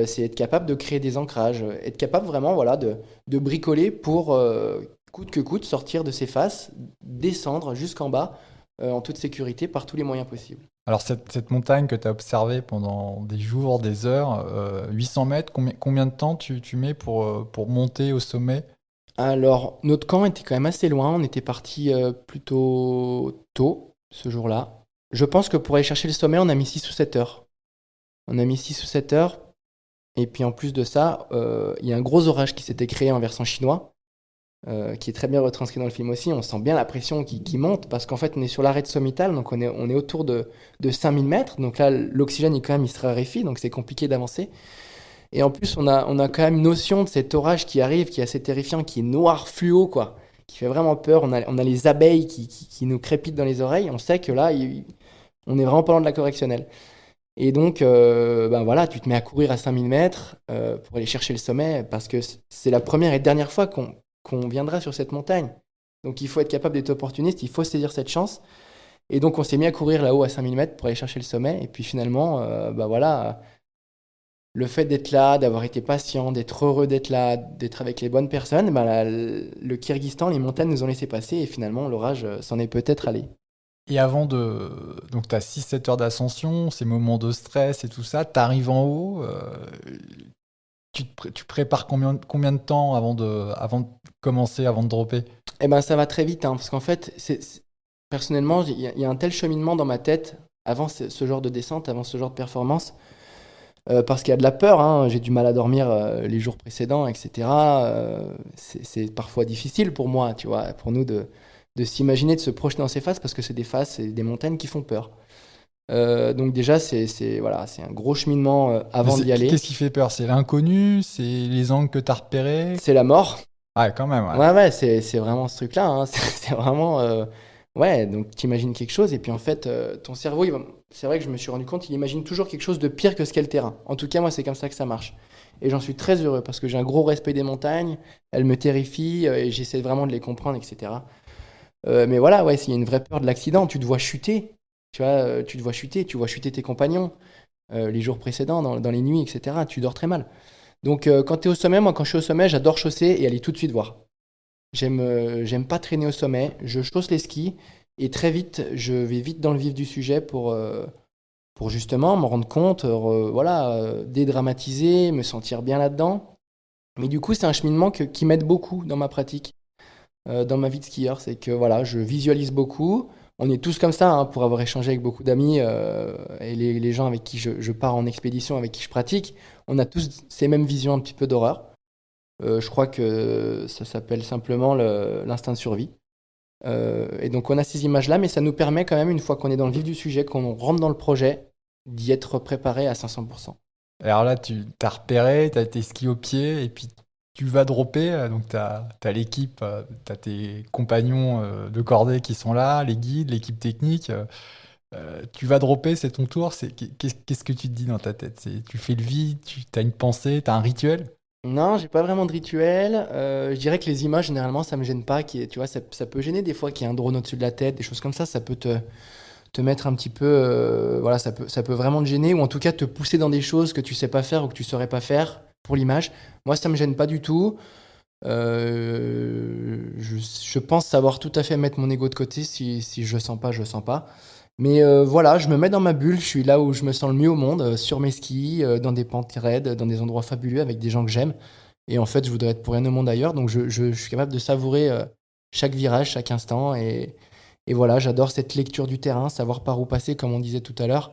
C'est être capable de créer des ancrages, être capable vraiment de bricoler pour, coûte que coûte, sortir de ses faces, descendre jusqu'en bas en toute sécurité par tous les moyens possibles. Alors cette montagne que tu as observée pendant des jours, des heures, 800 mètres, combien de temps tu mets pour monter au sommet? Alors, notre camp était quand même assez loin, on était parti plutôt tôt ce jour-là. Je pense que pour aller chercher le sommet, on a mis 6 ou 7 heures. Et puis en plus de ça, il y a un gros orage qui s'était créé en versant chinois, qui est très bien retranscrit dans le film aussi. On sent bien la pression qui monte, parce qu'en fait on est sur l'arête sommitale, donc on est autour de 5000 mètres. Donc là, l'oxygène il se raréfie, donc c'est compliqué d'avancer. Et en plus, on a quand même notion de cet orage qui arrive, qui est assez terrifiant, qui est noir fluo, quoi, qui fait vraiment peur. On a les abeilles qui nous crépitent dans les oreilles. On sait que là, on est vraiment pas loin de la correctionnelle. Et donc, tu te mets à courir à 5000 mètres pour aller chercher le sommet, parce que c'est la première et dernière fois qu'on viendra sur cette montagne. Donc, il faut être capable d'être opportuniste, il faut saisir cette chance. Et donc, on s'est mis à courir là-haut à 5000 mètres pour aller chercher le sommet. Et puis finalement, le fait d'être là, d'avoir été patient, d'être heureux d'être là, d'être avec les bonnes personnes, ben le Kyrgyzstan, les montagnes nous ont laissé passer et finalement l'orage s'en est peut-être allé. Et avant de. Donc, tu as 6-7 heures d'ascension, ces moments de stress et tout ça, tu arrives en haut, tu prépares combien de temps avant de commencer, avant de dropper? Eh ben ça va très vite, hein, parce qu'en fait, personnellement, il y a un tel cheminement dans ma tête avant ce genre de descente, avant ce genre de performance, parce qu'il y a de la peur, hein, j'ai du mal à dormir les jours précédents, etc. C'est parfois difficile pour moi, tu vois, pour nous de s'imaginer, de se projeter dans ces phases, parce que c'est des phases, c'est des montagnes qui font peur. Donc déjà, voilà, c'est un gros cheminement avant d'y aller. Qu'est-ce qui fait peur? C'est l'inconnu? C'est les angles que tu as repérés? C'est la mort. Ouais, quand même. Ouais. Ouais, c'est vraiment ce truc-là, hein. C'est vraiment. Ouais, donc t'imagines quelque chose, et puis en fait, ton cerveau, c'est vrai que je me suis rendu compte, il imagine toujours quelque chose de pire que ce qu'est le terrain. En tout cas, moi, c'est comme ça que ça marche. Et j'en suis très heureux parce que j'ai un gros respect des montagnes, elles me terrifient, et j'essaie vraiment de les comprendre, etc. Mais voilà, ouais, s'il y a une vraie peur de l'accident, tu te vois chuter, tu vois, tu vois chuter tes compagnons les jours précédents, dans les nuits, etc. Tu dors très mal. Donc quand tu es au sommet, moi quand je suis au sommet, j'adore chausser et aller tout de suite voir. J'aime pas traîner au sommet, je chausse les skis et très vite, je vais vite dans le vif du sujet pour justement m'en rendre compte, voilà, dédramatiser, me sentir bien là-dedans. Mais du coup, c'est un cheminement qui m'aide beaucoup dans ma pratique, dans ma vie de skieur. C'est que voilà, je visualise beaucoup. On est tous comme ça, hein, pour avoir échangé avec beaucoup d'amis et les gens avec qui je pars en expédition, avec qui je pratique. On a tous ces mêmes visions un petit peu d'horreur. Je crois que ça s'appelle simplement l'instinct de survie. Et donc on a ces images-là, mais ça nous permet quand même, une fois qu'on est dans le vif du sujet, qu'on rentre dans le projet, d'y être préparé à 500%. Alors là, tu t'as repéré, tu as tes skis au pied, et puis tu vas dropper. Donc tu as l'équipe, tu as tes compagnons de cordée qui sont là, les guides, l'équipe technique. Tu vas dropper, c'est ton tour. Qu'est-ce que tu te dis dans ta tête? Tu fais le vide, tu as une pensée, tu as un rituel? Non, j'ai pas vraiment de rituel. Je dirais que les images, généralement, ça me gêne pas. Tu vois, ça peut gêner des fois qu'il y ait un drone au-dessus de la tête, des choses comme ça. Ça peut te mettre un petit peu. Voilà, ça peut vraiment te gêner ou en tout cas te pousser dans des choses que tu sais pas faire ou que tu saurais pas faire pour l'image. Moi, ça me gêne pas du tout. Je pense savoir tout à fait mettre mon ego de côté. Si je sens pas, je sens pas. Mais voilà, je me mets dans ma bulle, je suis là où je me sens le mieux au monde, sur mes skis, dans des pentes raides, dans des endroits fabuleux avec des gens que j'aime. Et en fait, je voudrais être pour rien au monde ailleurs, donc je suis capable de savourer chaque virage, chaque instant. Et voilà, j'adore cette lecture du terrain, savoir par où passer, comme on disait tout à l'heure.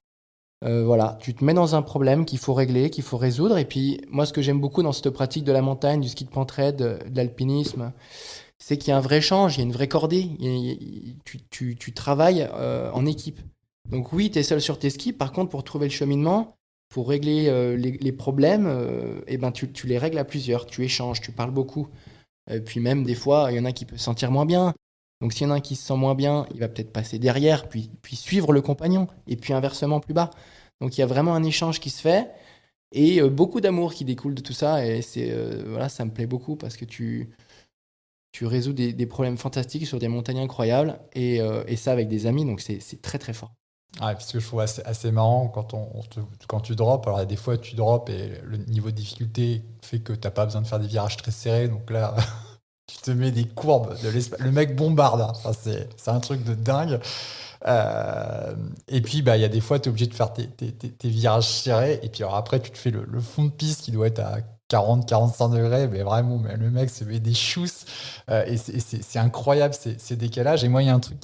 Voilà, tu te mets dans un problème qu'il faut régler, qu'il faut résoudre. Et puis, moi, ce que j'aime beaucoup dans cette pratique de la montagne, du ski de pente raide, de l'alpinisme, c'est qu'il y a un vrai échange, il y a une vraie cordée. Tu travailles en équipe. Donc oui, tu es seul sur tes skis. Par contre, pour trouver le cheminement, pour régler les problèmes, eh ben, tu les règles à plusieurs. Tu échanges, tu parles beaucoup. Et puis même, des fois, il y en a qui peuvent se sentir moins bien. Donc s'il y en a un qui se sent moins bien, il va peut-être passer derrière, puis suivre le compagnon. Et puis inversement, plus bas. Donc il y a vraiment un échange qui se fait. Et beaucoup d'amour qui découle de tout ça. Et voilà, ça me plaît beaucoup parce que tu résous des problèmes fantastiques sur des montagnes incroyables et ça avec des amis, donc c'est très très fort. Ouais, parce que je trouve assez marrant quand tu drops. Alors, il y a des fois, tu drops et le niveau de difficulté fait que tu n'as pas besoin de faire des virages très serrés. Donc là, tu te mets des courbes de l'espace. Le mec bombarde, hein. Enfin, c'est un truc de dingue. Et puis, bah, il y a des fois, tu es obligé de faire tes virages serrés. Et puis, alors, après, tu te fais le fond de piste qui doit être à 40-45 degrés. Mais vraiment, mais le mec se met des chousses. Et c'est incroyable, ces décalages. Et moi, il y a un truc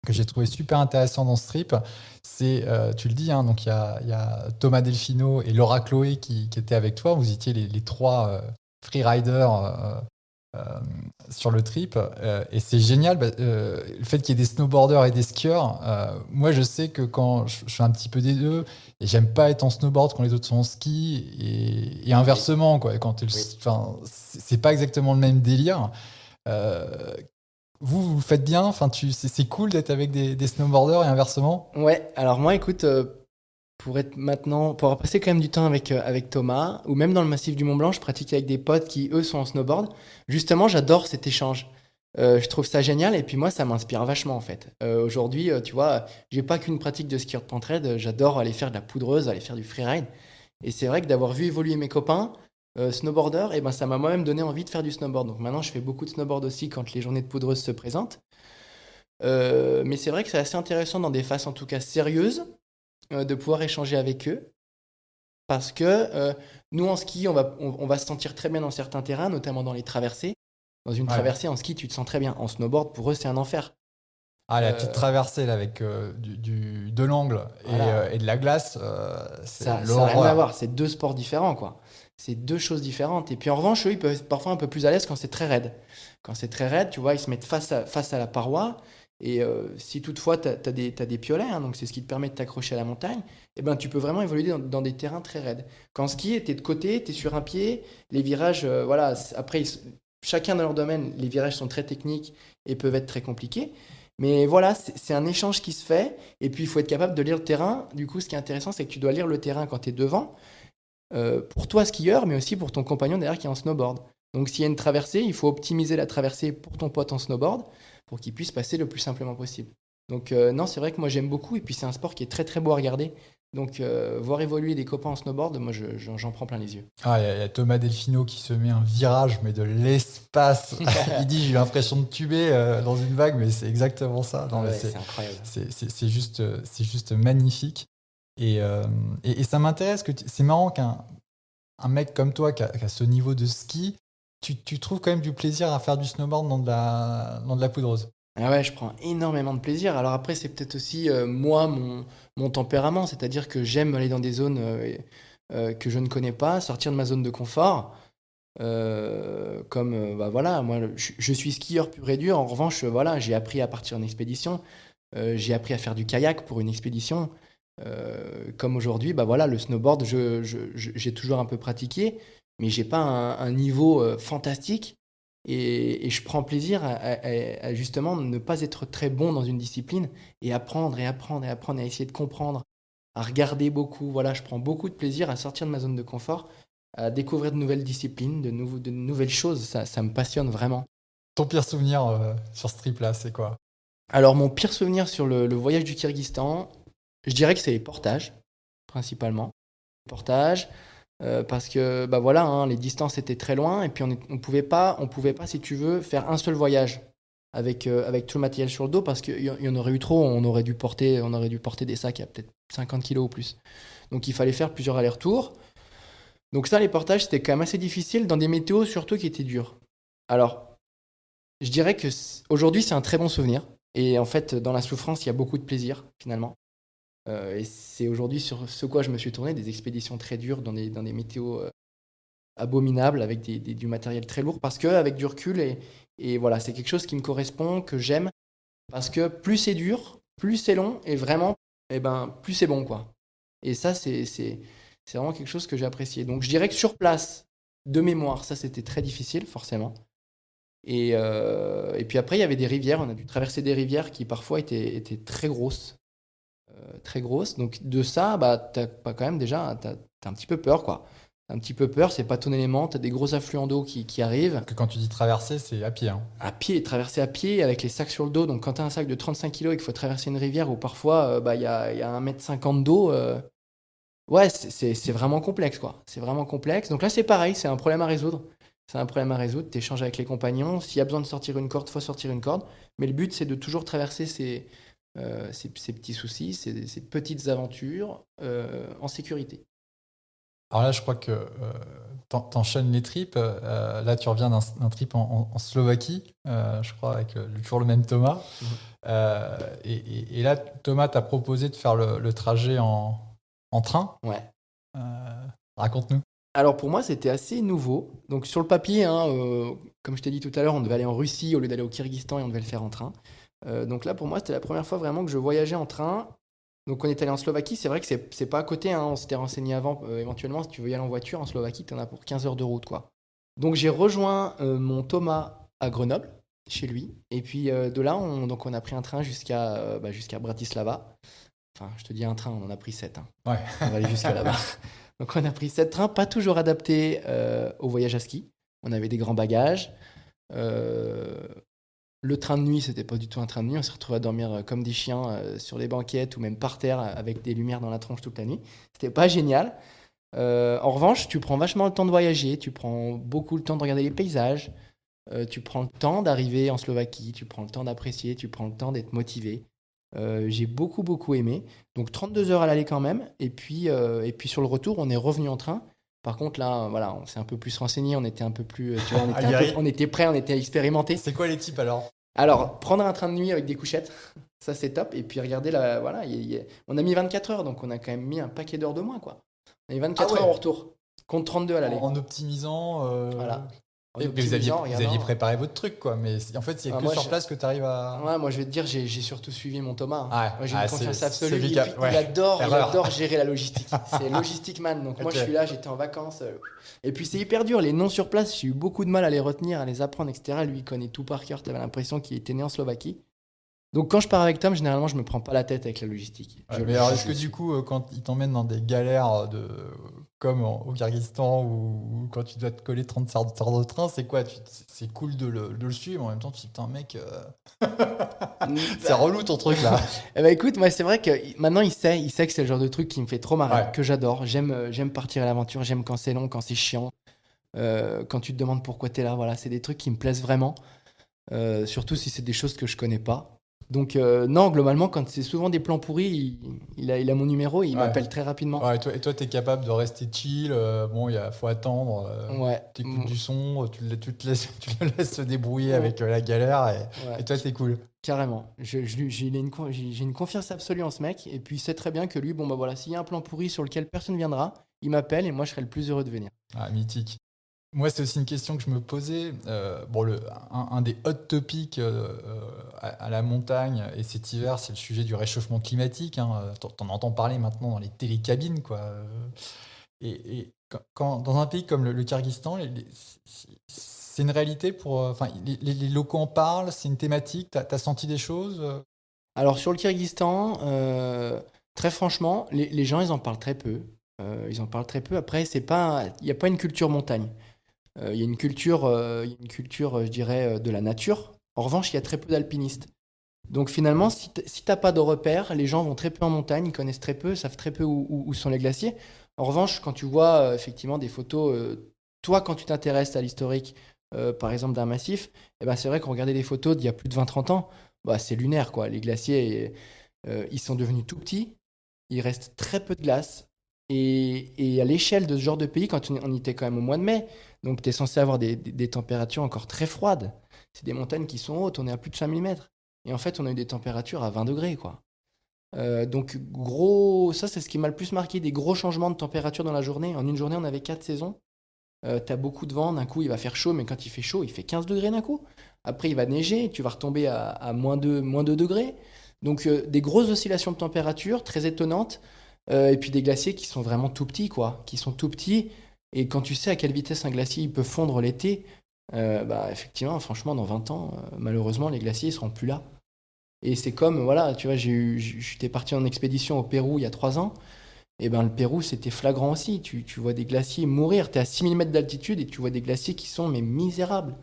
que j'ai trouvé super intéressant dans ce trip, c'est, tu le dis, hein, donc il y a Thomas Delfino et Laura Chloé qui étaient avec toi. Vous étiez les trois freeriders sur le trip. Et c'est génial, le fait qu'il y ait des snowboarders et des skieurs. Moi, je sais que quand je fais un petit peu des deux, et j'aime pas être en snowboard quand les autres sont en ski, et inversement, quoi, enfin, c'est pas exactement le même délire. Vous le faites bien, enfin, c'est cool d'être avec des snowboarders et inversement. Ouais, alors moi, écoute, pour avoir passé quand même du temps avec Thomas, ou même dans le massif du Mont Blanc, je pratique avec des potes qui, eux, sont en snowboard. Justement, j'adore cet échange. Je trouve ça génial, et puis moi, ça m'inspire vachement, en fait. Aujourd'hui, tu vois, j'ai pas qu'une pratique de skieur de pente raide, j'adore aller faire de la poudreuse, aller faire du freeride. Et c'est vrai que d'avoir vu évoluer mes copains snowboarders, et ben ça m'a moi-même donné envie de faire du snowboard. Donc maintenant, je fais beaucoup de snowboard aussi quand les journées de poudreuse se présentent. Mais c'est vrai que c'est assez intéressant dans des phases en tout cas sérieuses de pouvoir échanger avec eux. Parce que nous, en ski, on va se sentir très bien dans certains terrains, notamment dans les traversées. Dans une Ouais. traversée, en ski, tu te sens très bien. En snowboard, pour eux, c'est un enfer. Ah, la Euh, petite traversée là, avec de l'angle Voilà. et de la glace, c'est Ça n'a rien à l'horreur. voir. C'est deux sports différents, quoi. C'est deux choses différentes. Et puis en revanche, eux, ils peuvent être parfois un peu plus à l'aise quand c'est très raide. Quand c'est très raide, tu vois, ils se mettent face à la paroi. Et si toutefois, tu as des piolets, hein, donc c'est ce qui te permet de t'accrocher à la montagne, eh ben, tu peux vraiment évoluer dans des terrains très raides. Quand ski, tu es de côté, tu es sur un pied, les virages, voilà, après, chacun dans leur domaine, les virages sont très techniques et peuvent être très compliqués. Mais voilà, c'est un échange qui se fait. Et puis, il faut être capable de lire le terrain. Du coup, ce qui est intéressant, c'est que tu dois lire le terrain quand tu es devant, pour toi, skieur, mais aussi pour ton compagnon derrière qui est en snowboard. Donc, s'il y a une traversée, il faut optimiser la traversée pour ton pote en snowboard pour qu'il puisse passer le plus simplement possible. Donc, non, c'est vrai que moi, j'aime beaucoup. Et puis, c'est un sport qui est très, très beau à regarder. Donc, voir évoluer des copains en snowboard, moi, j'en prends plein les yeux. Ah, il y a Thomas Delfino qui se met un virage, mais de l'espace. Il dit, j'ai eu l'impression de tuber dans une vague, mais c'est exactement ça. Non, Ah mais ouais, c'est incroyable. c'est juste magnifique. Et ça m'intéresse c'est marrant qu'un mec comme toi qui a ce niveau de ski, tu trouves quand même du plaisir à faire du snowboard dans de la poudreuse. Ah ouais, je prends énormément de plaisir. Alors après, c'est peut-être aussi moi, mon tempérament, c'est-à-dire que j'aime aller dans des zones que je ne connais pas, sortir de ma zone de confort. Comme bah voilà, moi je suis skieur pur et dur. En revanche, voilà, j'ai appris à partir en expédition. J'ai appris à faire du kayak pour une expédition. Comme aujourd'hui, bah voilà, le snowboard, j'ai toujours un peu pratiqué, mais j'ai pas un niveau fantastique. Et je prends plaisir à justement ne pas être très bon dans une discipline et apprendre et apprendre et apprendre et à essayer de comprendre, à regarder beaucoup. Voilà, je prends beaucoup de plaisir à sortir de ma zone de confort, à découvrir de nouvelles disciplines, de nouvelles choses. Ça me passionne vraiment. Ton pire souvenir sur ce trip-là, c'est quoi? Alors, mon pire souvenir sur le voyage du Kyrgyzstan, je dirais que c'est les portages, principalement. Les portages, parce que bah voilà, hein, les distances étaient très loin et puis on pouvait pas, si tu veux, faire un seul voyage avec tout le matériel sur le dos parce qu'il y en aurait eu trop, on aurait dû porter des sacs à peut-être 50 kilos ou plus. Donc il fallait faire plusieurs allers-retours. Donc ça, les portages, c'était quand même assez difficile dans des météos surtout qui étaient durs. Alors, je dirais que aujourd'hui, c'est un très bon souvenir. Et en fait, dans la souffrance, il y a beaucoup de plaisir, finalement. Et c'est aujourd'hui sur ce quoi je me suis tourné, des expéditions très dures dans des météos abominables, avec du matériel très lourd, parce qu'avec du recul, et voilà, c'est quelque chose qui me correspond, que j'aime, parce que plus c'est dur, plus c'est long, et vraiment, eh ben, plus c'est bon, quoi. Et ça, c'est vraiment quelque chose que j'ai apprécié. Donc je dirais que sur place, de mémoire, ça c'était très difficile, forcément. Et puis après, il y avait des rivières. On a dû traverser des rivières qui parfois étaient très grosses. Très grosses. Donc de ça, bah, t'as pas quand même déjà, t'as un petit peu peur, quoi. T'as un petit peu peur, c'est pas ton élément. T'as des gros affluents d'eau qui arrivent. Que quand tu dis traverser, c'est à pied. Hein. À pied, traverser à pied avec les sacs sur le dos. Donc quand t'as un sac de 35 kilos et qu'il faut traverser une rivière où parfois bah, il y a 1,50 m d'eau, ouais, c'est vraiment complexe, quoi. C'est vraiment complexe. Donc là, c'est pareil, c'est un problème à résoudre. C'est un problème à résoudre. Tu échanges avec les compagnons. S'il y a besoin de sortir une corde, il faut sortir une corde. Mais le but, c'est de toujours traverser ces petits soucis, ces petites aventures en sécurité. Alors là, je crois que t'enchaînes les trips. Là, tu reviens d'un trip en Slovaquie, je crois, avec toujours le même Thomas. Mhm. Et là, Thomas t'a proposé de faire le trajet en train. Ouais. Raconte-nous. Alors pour moi, c'était assez nouveau. Donc sur le papier, hein, comme je t'ai dit tout à l'heure, on devait aller en Russie au lieu d'aller au Kyrgyzstan et on devait le faire en train. Donc là, pour moi, c'était la première fois vraiment que je voyageais en train. Donc on est allé en Slovaquie. C'est vrai que c'est pas à côté, hein. On s'était renseigné avant. Éventuellement, si tu veux y aller en voiture en Slovaquie, tu en as pour 15 heures de route, quoi. Donc j'ai rejoint mon Thomas à Grenoble, chez lui. Et puis de là, on a pris un train jusqu'à Bratislava. Enfin, je te dis un train, on en a pris 7. Hein. Ouais. On va aller jusqu'à là-bas. Donc on a pris 7 trains, pas toujours adaptés au voyage à ski. On avait des grands bagages. Le train de nuit, c'était pas du tout un train de nuit. On s'est retrouvé à dormir comme des chiens sur les banquettes ou même par terre avec des lumières dans la tronche toute la nuit. C'était pas génial. En revanche, tu prends vachement le temps de voyager, tu prends beaucoup le temps de regarder les paysages, tu prends le temps d'arriver en Slovaquie, tu prends le temps d'apprécier, tu prends le temps d'être motivé. J'ai beaucoup, beaucoup aimé. Donc 32 heures à l'aller quand même. Et puis sur le retour, on est revenu en train. Par contre, là, voilà, on s'est un peu plus renseigné, on était un peu plus, tu vois, on était prêts, on était expérimentés. C'est quoi les types alors? Alors, prendre un train de nuit avec des couchettes, ça c'est top. Et puis regardez, là, voilà, on a mis 24 heures, donc on a quand même mis un paquet d'heures de moins, quoi. On a mis 24 heures au retour, contre 32 à l'aller. En optimisant. Voilà. En Mais vous optimisant, aviez regardant. préparé votre truc, quoi. Mais en fait, il n'y a que moi, sur place que tu arrives à. Ouais, moi je vais te dire, j'ai surtout suivi mon Thomas. Ouais. Moi j'ai une confiance c'est absolue. lui Il, qui a- il ouais. adore, il Erreur. adore gérer la logistique. C'est logistic man. Donc moi Ok. je suis là, j'étais en vacances. Et puis c'est hyper dur. Les noms sur place, j'ai eu beaucoup de mal à les retenir, à les apprendre, etc. Lui il connaît tout par cœur. T'avais l'impression qu'il était né en Slovaquie. Donc quand je pars avec Tom, généralement je me prends pas la tête avec la logistique. Ouais, mais alors, est-ce que du coup, quand ils t'emmènent dans des galères comme au Kyrgyzstan ou quand tu dois te coller 30 heures de train, c'est quoi? C'est cool de le suivre, en même temps, tu te dis, putain, mec, c'est relou ton truc là. Eh ben écoute, moi c'est vrai que maintenant il sait que c'est le genre de truc qui me fait trop marrer, Ouais. que j'adore. J'aime partir à l'aventure, j'aime quand c'est long, quand c'est chiant, quand tu te demandes pourquoi t'es là. Voilà, c'est des trucs qui me plaisent vraiment, surtout si c'est des choses que je connais pas. Donc non, globalement, quand c'est souvent des plans pourris, il a mon numéro et il Ouais. m'appelle très rapidement. Ouais, et toi, t'es capable de rester chill. Bon, faut attendre. Ouais. T'écoutes du son, tu le laisses se débrouiller avec la galère Ouais. et toi, t'es cool. Carrément. J'ai une confiance absolue en ce mec. Et puis, il sait très bien que lui, bon, bah voilà, s'il y a un plan pourri sur lequel personne viendra, il m'appelle et moi, je serai le plus heureux de venir. Ah, mythique. Moi, c'est aussi une question que je me posais. Bon, un des hot topics à la montagne et cet hiver, c'est le sujet du réchauffement climatique. Hein. T'en entends parler maintenant dans les télécabines, quoi. Et dans un pays comme le Kyrgyzstan, c'est une réalité pour. Enfin, les locaux en parlent, c'est une thématique. T'as senti des choses? Alors, sur le Kyrgyzstan, très franchement, les gens, ils en parlent très peu. Ils en parlent très peu. Après, il n'y a pas une culture montagne. Il y a une culture, je dirais, de la nature. En revanche, il y a très peu d'alpinistes. Donc finalement, si t'as pas de repères, les gens vont très peu en montagne, ils connaissent très peu, savent très peu où sont les glaciers. En revanche, quand tu vois effectivement des photos, toi quand tu t'intéresses à l'historique, par exemple d'un massif, eh ben, c'est vrai qu'on regardait des photos d'il y a plus de 20-30 ans, bah, c'est lunaire quoi. Les glaciers, ils sont devenus tout petits, il reste très peu de glace. Et à l'échelle de ce genre de pays, quand on était quand même au mois de mai, donc tu es censé avoir des températures encore très froides. C'est des montagnes qui sont hautes, on est à plus de 5000 mètres. Et en fait, on a eu des températures à 20 degrés, quoi. Donc, ça, c'est ce qui m'a le plus marqué, des gros changements de température dans la journée. En une journée, on avait 4 saisons. T'as beaucoup de vent, d'un coup, il va faire chaud, mais quand il fait chaud, il fait 15 degrés d'un coup. Après, il va neiger, tu vas retomber à -2 degrés. Donc, des grosses oscillations de température, très étonnantes. Et puis, des glaciers qui sont vraiment tout petits, quoi. Qui sont tout petits. Et quand tu sais à quelle vitesse un glacier il peut fondre l'été, bah, effectivement, franchement, dans 20 ans, malheureusement, les glaciers ne seront plus là. Et c'est comme, voilà, tu vois, j'étais parti en expédition au Pérou il y a 3 ans. Et ben le Pérou, c'était flagrant aussi. Tu vois des glaciers mourir. Tu es à 6000 mètres d'altitude et tu vois des glaciers qui sont mais misérables.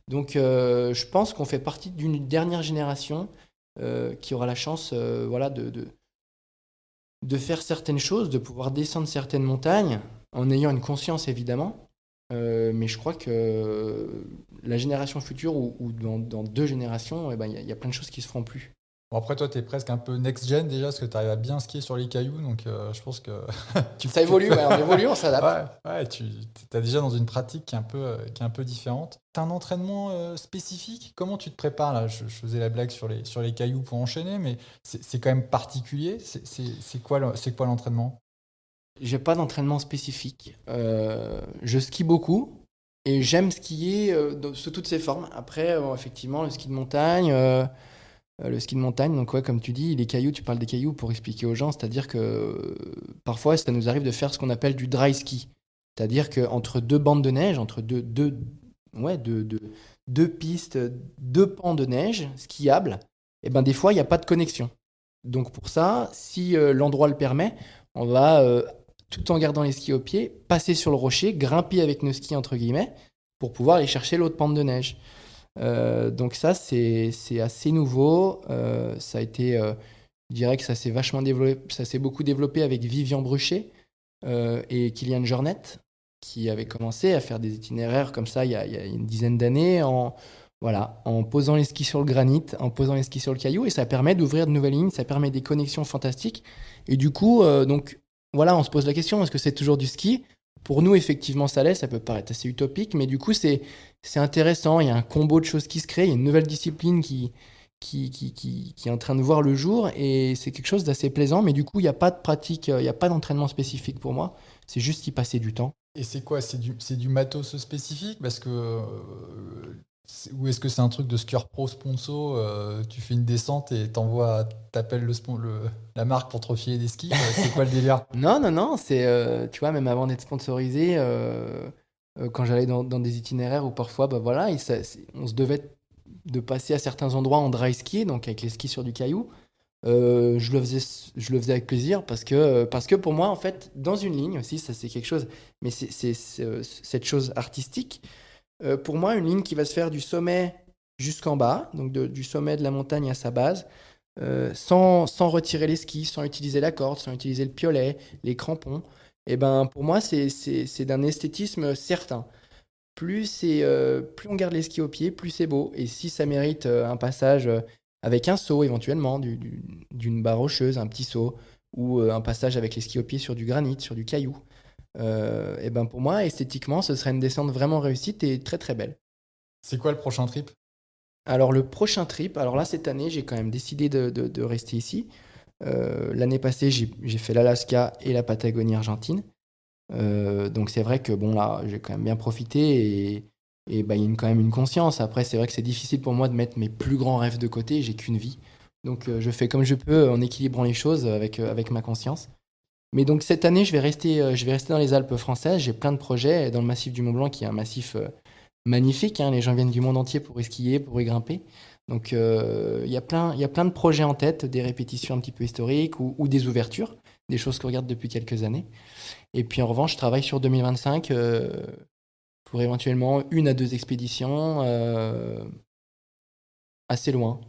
Donc, je pense qu'on fait partie d'une dernière génération qui aura la chance voilà, de faire certaines choses, de pouvoir descendre certaines montagnes en ayant une conscience évidemment. Mais je crois que la génération future ou dans 2 générations, eh ben, y a plein de choses qui se feront plus. Bon, après, toi, t'es presque un peu next-gen déjà, parce que t'arrives à bien skier sur les cailloux, donc je pense que Ça évolue, ouais, on évolue, on s'adapte. Ouais, tu es déjà dans une pratique qui est un peu différente. T'as un entraînement spécifique? Comment tu te prépares là? Je faisais la blague sur les cailloux pour enchaîner, mais c'est quand même particulier. C'est quoi l'entraînement? J'ai pas d'entraînement spécifique. Je skie beaucoup et j'aime skier sous toutes ses formes. Après, effectivement, le ski de montagne, donc ouais, comme tu dis, les cailloux, tu parles des cailloux pour expliquer aux gens, c'est-à-dire que parfois, ça nous arrive de faire ce qu'on appelle du dry ski. C'est-à-dire qu'entre 2 bandes de neige, entre deux pistes, 2 pans de neige skiables, et ben des fois, il n'y a pas de connexion. Donc pour ça, si l'endroit le permet, on va, tout en gardant les skis au pied, passer sur le rocher, grimper avec nos skis entre guillemets, pour pouvoir aller chercher l'autre pente de neige. Donc ça, c'est assez nouveau. Ça a été, je dirais que ça s'est beaucoup développé avec Vivian Bruchet, et Kylian Jornet, qui avait commencé à faire des itinéraires comme ça il y a une dizaine d'années en posant les skis sur le granit, en posant les skis sur le caillou, et ça permet d'ouvrir de nouvelles lignes, ça permet des connexions fantastiques. Et du coup, on se pose la question, est-ce que c'est toujours du ski ? Pour nous, effectivement, ça l'est, ça peut paraître assez utopique, mais du coup, c'est intéressant, il y a un combo de choses qui se crée, il y a une nouvelle discipline qui est en train de voir le jour, et c'est quelque chose d'assez plaisant, mais du coup, il n'y a pas de pratique, il n'y a pas d'entraînement spécifique pour moi, c'est juste y passer du temps. Et c'est quoi? C'est du matos spécifique? Parce que. Ou est-ce que c'est un truc de skieur pro sponsor, tu fais une descente et t'appelles la marque pour te refiler des skis? C'est quoi le délire? Non, c'est, tu vois, même avant d'être sponsorisé, quand j'allais dans des itinéraires où parfois, on se devait de passer à certains endroits en dry ski, donc avec les skis sur du caillou. Je le faisais avec plaisir parce que pour moi, en fait, dans une ligne aussi, ça c'est quelque chose, mais c'est cette chose artistique. Pour moi, une ligne qui va se faire du sommet jusqu'en bas, donc du sommet de la montagne à sa base, sans retirer les skis, sans utiliser la corde, sans utiliser le piolet, les crampons, et ben pour moi, c'est d'un esthétisme certain. Plus on garde les skis au pied, plus c'est beau. Et si ça mérite un passage avec un saut éventuellement, d'une barre rocheuse, un petit saut, ou un passage avec les skis au pied sur du granit, sur du caillou, et ben pour moi, esthétiquement, ce serait une descente vraiment réussite et très très belle. C'est quoi le prochain trip? Alors le prochain trip, alors là cette année, j'ai quand même décidé de rester ici. L'année passée, j'ai fait l'Alaska et la Patagonie argentine. Donc c'est vrai que bon là, j'ai quand même bien profité et il y a quand même une conscience. Après, c'est vrai que c'est difficile pour moi de mettre mes plus grands rêves de côté. J'ai qu'une vie, donc je fais comme je peux en équilibrant les choses avec ma conscience. Mais donc cette année, je vais rester dans les Alpes françaises. J'ai plein de projets dans le massif du Mont-Blanc, qui est un massif magnifique, hein. Les gens viennent du monde entier pour y skier, pour y grimper. Donc il y a plein de projets en tête, des répétitions un petit peu historiques ou des ouvertures, des choses qu'on regarde depuis quelques années. Et puis en revanche, je travaille sur 2025 pour éventuellement 1 à 2 expéditions assez loin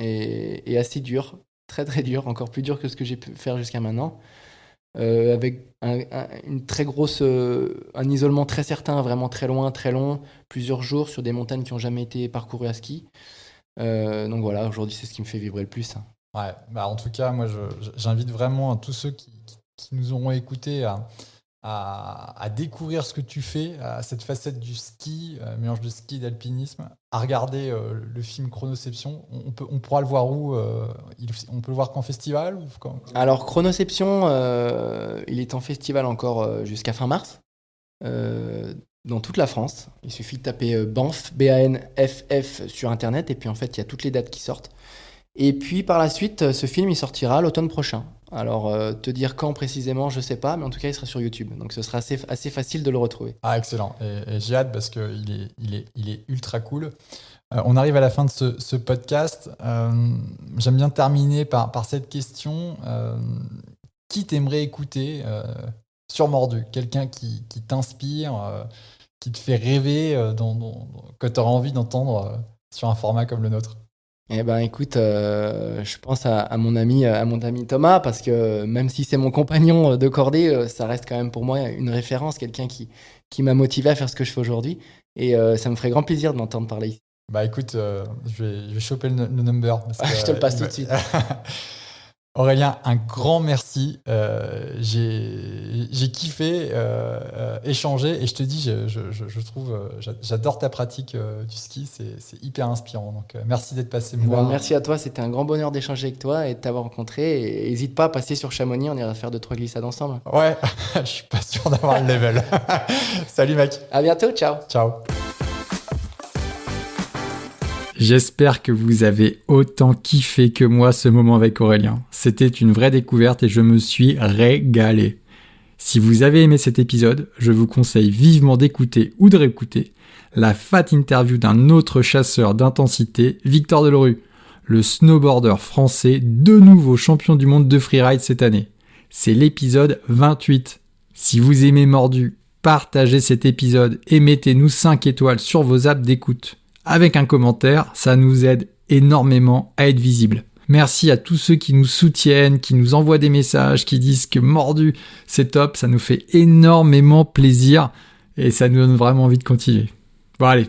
et assez dures, très très dures, encore plus dures que ce que j'ai pu faire jusqu'à maintenant. Avec une très grosse, un isolement très certain, vraiment très loin, très long, plusieurs jours sur des montagnes qui n'ont jamais été parcourues à ski. Donc voilà, aujourd'hui, c'est ce qui me fait vibrer le plus. Ouais, en tout cas, moi, j'invite vraiment tous ceux qui nous auront écoutés à découvrir ce que tu fais, à cette facette du ski, mélange de ski et d'alpinisme, à regarder le film Chronoception. On pourra le voir où? On peut le voir qu'en festival ou quand? Alors, Chronoception, il est en festival encore jusqu'à fin mars, dans toute la France. Il suffit de taper Banff, BANFF sur Internet, et puis en fait, il y a toutes les dates qui sortent. Et puis par la suite, ce film, il sortira l'automne prochain. Alors, te dire quand précisément, je sais pas, mais en tout cas, il sera sur YouTube. Donc, ce sera assez facile de le retrouver. Ah, excellent. Et j'ai hâte parce qu'il est ultra cool. On arrive à la fin de ce podcast. J'aime bien terminer par cette question. Qui t'aimerait écouter sur Mordu? Quelqu'un qui t'inspire, qui te fait rêver, que tu auras envie d'entendre sur un format comme le nôtre? Eh ben, écoute, je pense à mon ami Thomas, parce que même si c'est mon compagnon de cordée, ça reste quand même pour moi une référence, quelqu'un qui m'a motivé à faire ce que je fais aujourd'hui. Et ça me ferait grand plaisir de l'entendre parler ici. Écoute, je vais choper le number. Je te le passe tout de suite. Aurélien, un grand merci. J'ai kiffé échanger, et je te dis, je trouve, j'adore ta pratique du ski, c'est hyper inspirant. Donc merci d'être passé me voir. Merci à toi, c'était un grand bonheur d'échanger avec toi et de t'avoir rencontré. Et n'hésite pas à passer sur Chamonix, on ira faire 2-3 glissades ensemble. Ouais, je suis pas sûr d'avoir le level. Salut mec. À bientôt, ciao. Ciao. J'espère que vous avez autant kiffé que moi ce moment avec Aurélien. C'était une vraie découverte et je me suis régalé. Si vous avez aimé cet épisode, je vous conseille vivement d'écouter ou de réécouter la fat interview d'un autre chasseur d'intensité, Victor Delorue, le snowboarder français de nouveau champion du monde de freeride cette année. C'est l'épisode 28. Si vous aimez Mordu, partagez cet épisode et mettez-nous 5 étoiles sur vos apps d'écoute. Avec un commentaire, ça nous aide énormément à être visible. Merci à tous ceux qui nous soutiennent, qui nous envoient des messages, qui disent que Mordu, c'est top, ça nous fait énormément plaisir et ça nous donne vraiment envie de continuer. Bon allez,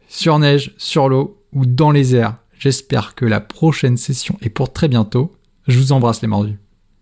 sur neige, sur l'eau ou dans les airs, j'espère que la prochaine session est pour très bientôt. Je vous embrasse les mordus.